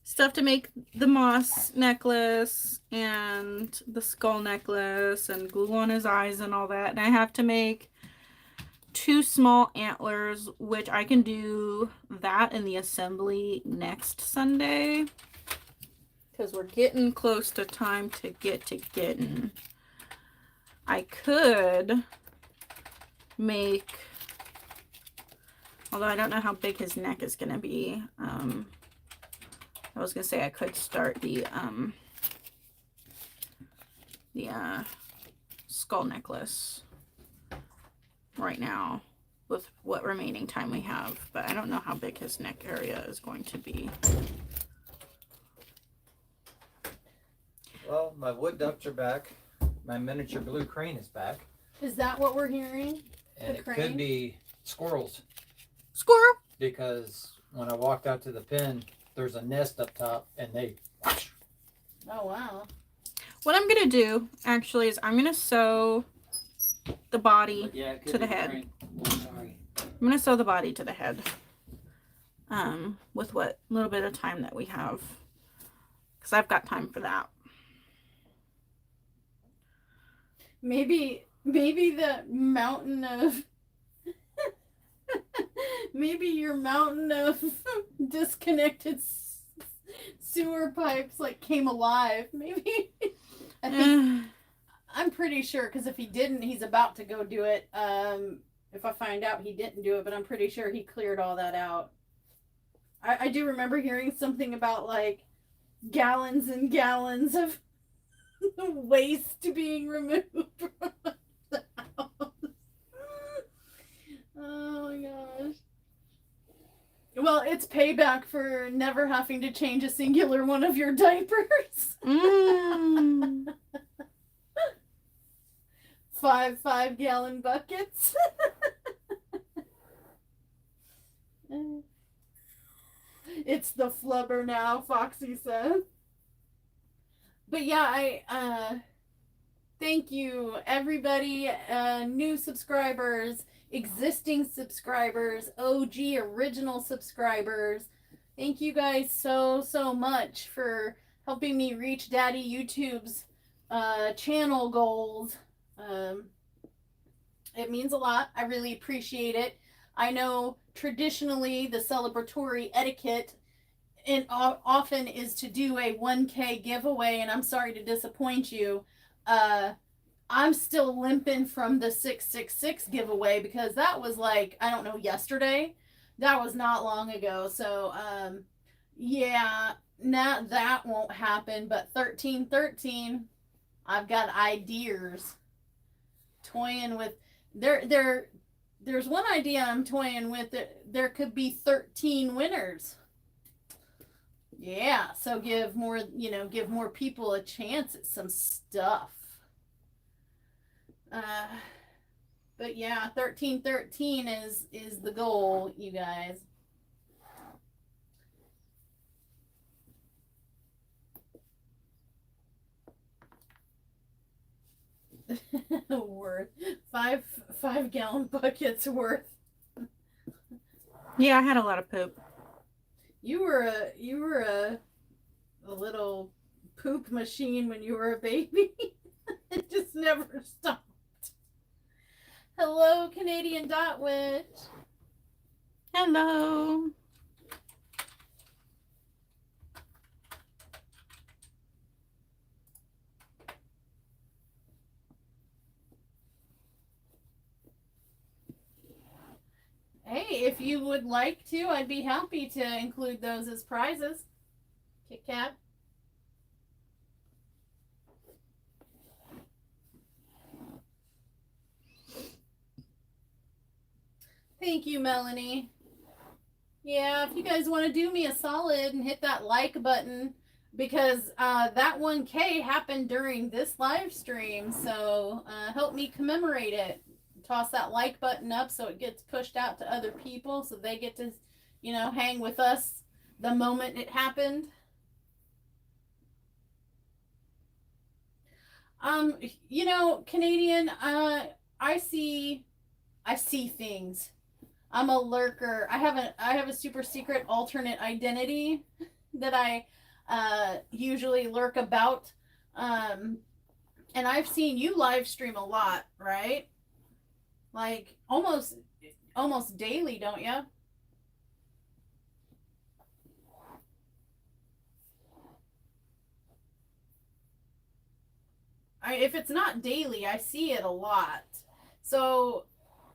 Stuff to make the moss necklace and the skull necklace and glue on his eyes and all that. And I have to make 2 small antlers, which I can do that in the assembly next Sunday. Because we're getting close to time to get to getting. I could make, although I don't know how big his neck is going to be. I was going to say I could start the skull necklace right now with what remaining time we have, but I don't know how big his neck area is going to be. Well, my wood ducks are back. My miniature blue crane is back. Is that what we're hearing? And The it crane? could be squirrels. Squirrel! Because when I walked out to the pen, there's a nest up top and they... Oh, wow. What I'm going to do, actually, is I'm going to sew the body to the head. Sorry. I'm going to sew the body to the head. With what little bit of time that we have. Because I've got time for that. Maybe the mountain of maybe your mountain of disconnected sewer pipes like came alive. Maybe I think I'm pretty sure, because if he didn't, he's about to go do it. If I find out he didn't do it, but I'm pretty sure he cleared all that out. I do remember hearing something about like gallons and gallons of waste being removed from the house. Oh my gosh. Well, it's payback for never having to change a singular one of your diapers. Mm. 5 gallon buckets. It's the flubber now, Foxy says. But yeah, I thank you everybody, new subscribers, existing subscribers, OG original subscribers. Thank you guys so much for helping me reach Daddy YouTube's channel goals. It means a lot. I really appreciate it. I know traditionally the celebratory etiquette often is to do a 1K giveaway, and I'm sorry to disappoint you. I'm still limping from the 666 giveaway because that was like, I don't know, yesterday. That was not long ago. So, yeah, now that won't happen. But 1313, I've got ideas. Toying with there's one idea I'm toying with that there could be 13 winners. Yeah, so give more people a chance at some stuff. But yeah, 1313 is the goal, you guys. Worth 5 gallon buckets worth. Yeah, I had a lot of poop. You were a little poop machine when you were a baby. It just never stopped. Hello, Canadian Dot Witch. Hello. Hey, if you would like to, I'd be happy to include those as prizes. Kit Kat. Thank you, Melanie. Yeah, if you guys want to do me a solid and hit that like button, because that 1K happened during this live stream, so help me commemorate it. Toss that like button up so it gets pushed out to other people so they get to, hang with us the moment it happened. Canadian, I see things. I'm a lurker. I have a super secret alternate identity that I usually lurk about. And I've seen you live stream a lot, right? Like almost daily, don't you? If it's not daily, I see it a lot. So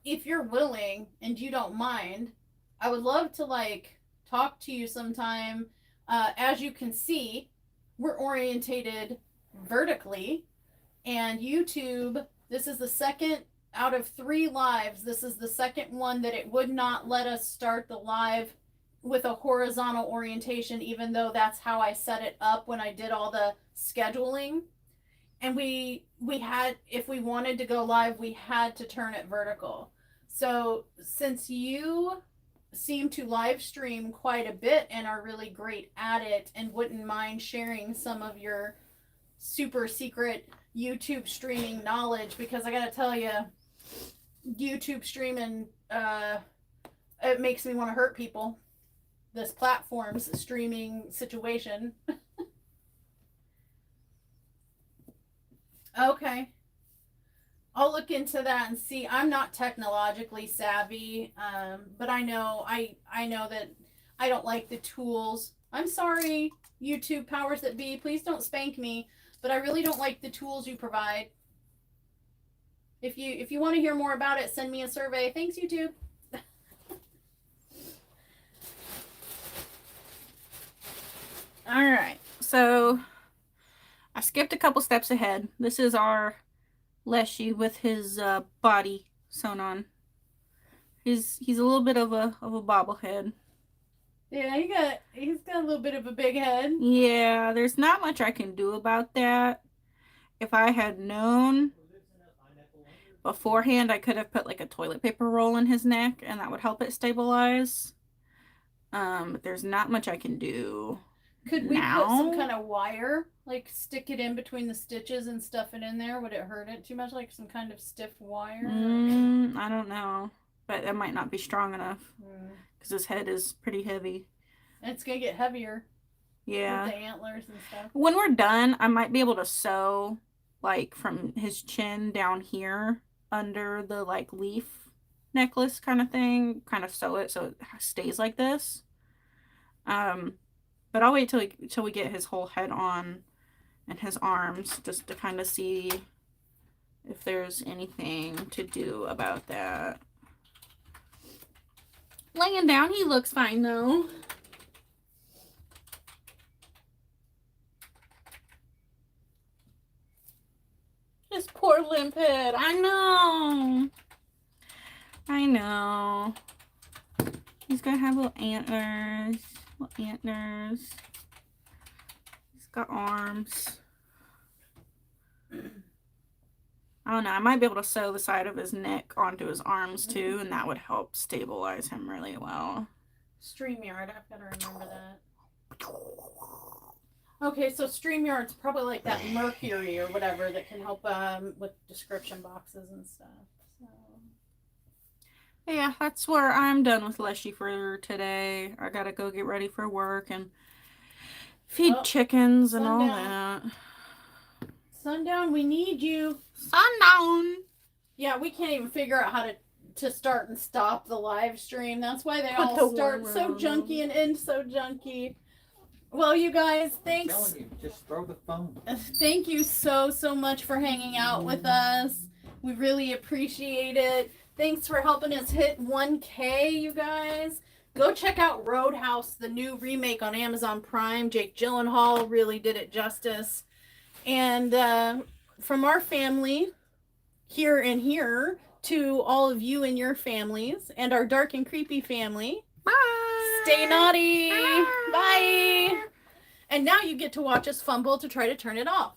if you're willing and you don't mind, I would love to talk to you sometime. As you can see, we're orientated vertically, and YouTube, this is the second out of 3 lives. This is the second one that it would not let us start the live with a horizontal orientation, even though that's how I set it up when I did all the scheduling. And we had, if we wanted to go live, we had to turn it vertical. So since you seem to live stream quite a bit and are really great at it and wouldn't mind sharing some of your super secret YouTube streaming knowledge, because I gotta tell you, YouTube streaming, it makes me want to hurt people. This platform's streaming situation. Okay. I'll look into that and see. I'm not technologically savvy, but I know that I don't like the tools. I'm sorry, YouTube powers that be. Please don't spank me, but I really don't like the tools you provide. If you want to hear more about it, send me a survey. Thanks, YouTube. All right. So I skipped a couple steps ahead. This is our Lechy with his body sewn on. He's a little bit of a bobblehead. Yeah, he's got a little bit of a big head. Yeah, there's not much I can do about that. If I had known beforehand, I could have put like a toilet paper roll in his neck and that would help it stabilize. But there's not much I can do. Could we put some kind of wire, like stick it in between the stitches and stuff it in there? Would it hurt it too much, like some kind of stiff wire? I don't know, but it might not be strong enough because his head is pretty heavy. And it's gonna get heavier. Yeah. With the antlers and stuff. When we're done, I might be able to sew like from his chin down here under the like leaf necklace kind of thing, kind of sew it so it stays like this. But I'll wait till we get his whole head on and his arms, just to kind of see if there's anything to do about that. Laying down, he looks fine though. His poor limp head. I know. I know. He's gonna have little antlers. Little antlers. He's got arms. I don't know. I might be able to sew the side of his neck onto his arms too, and that would help stabilize him really well. StreamYard, I've got to remember that. Okay, so StreamYard's probably like that Mercury or whatever that can help with description boxes and stuff. So. Yeah, that's where I'm done with Lechy for today. I gotta go get ready for work and feed chickens and all that. Sundown, we need you. Sundown! Yeah, we can't even figure out how to start and stop the live stream. That's why they all start so junky and end so junky. Well, you guys, thanks. I'm telling you, just throw the phone. Thank you so much for hanging out with us. We really appreciate it. Thanks for helping us hit 1K, you guys. Go check out Roadhouse, the new remake on Amazon Prime. Jake Gyllenhaal really did it justice. And from our family, here and here, to all of you and your families, and our dark and creepy family, Bye! stay naughty! Bye! Bye! And now you get to watch us fumble to try to turn it off.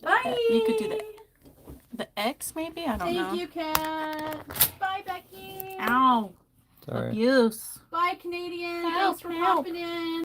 Bye! You could do the X, maybe? I don't know. Thank you, Kat. Bye, Becky. Ow. Sorry. Abuse. Bye, Canadian. Help, Thanks for help. popping in.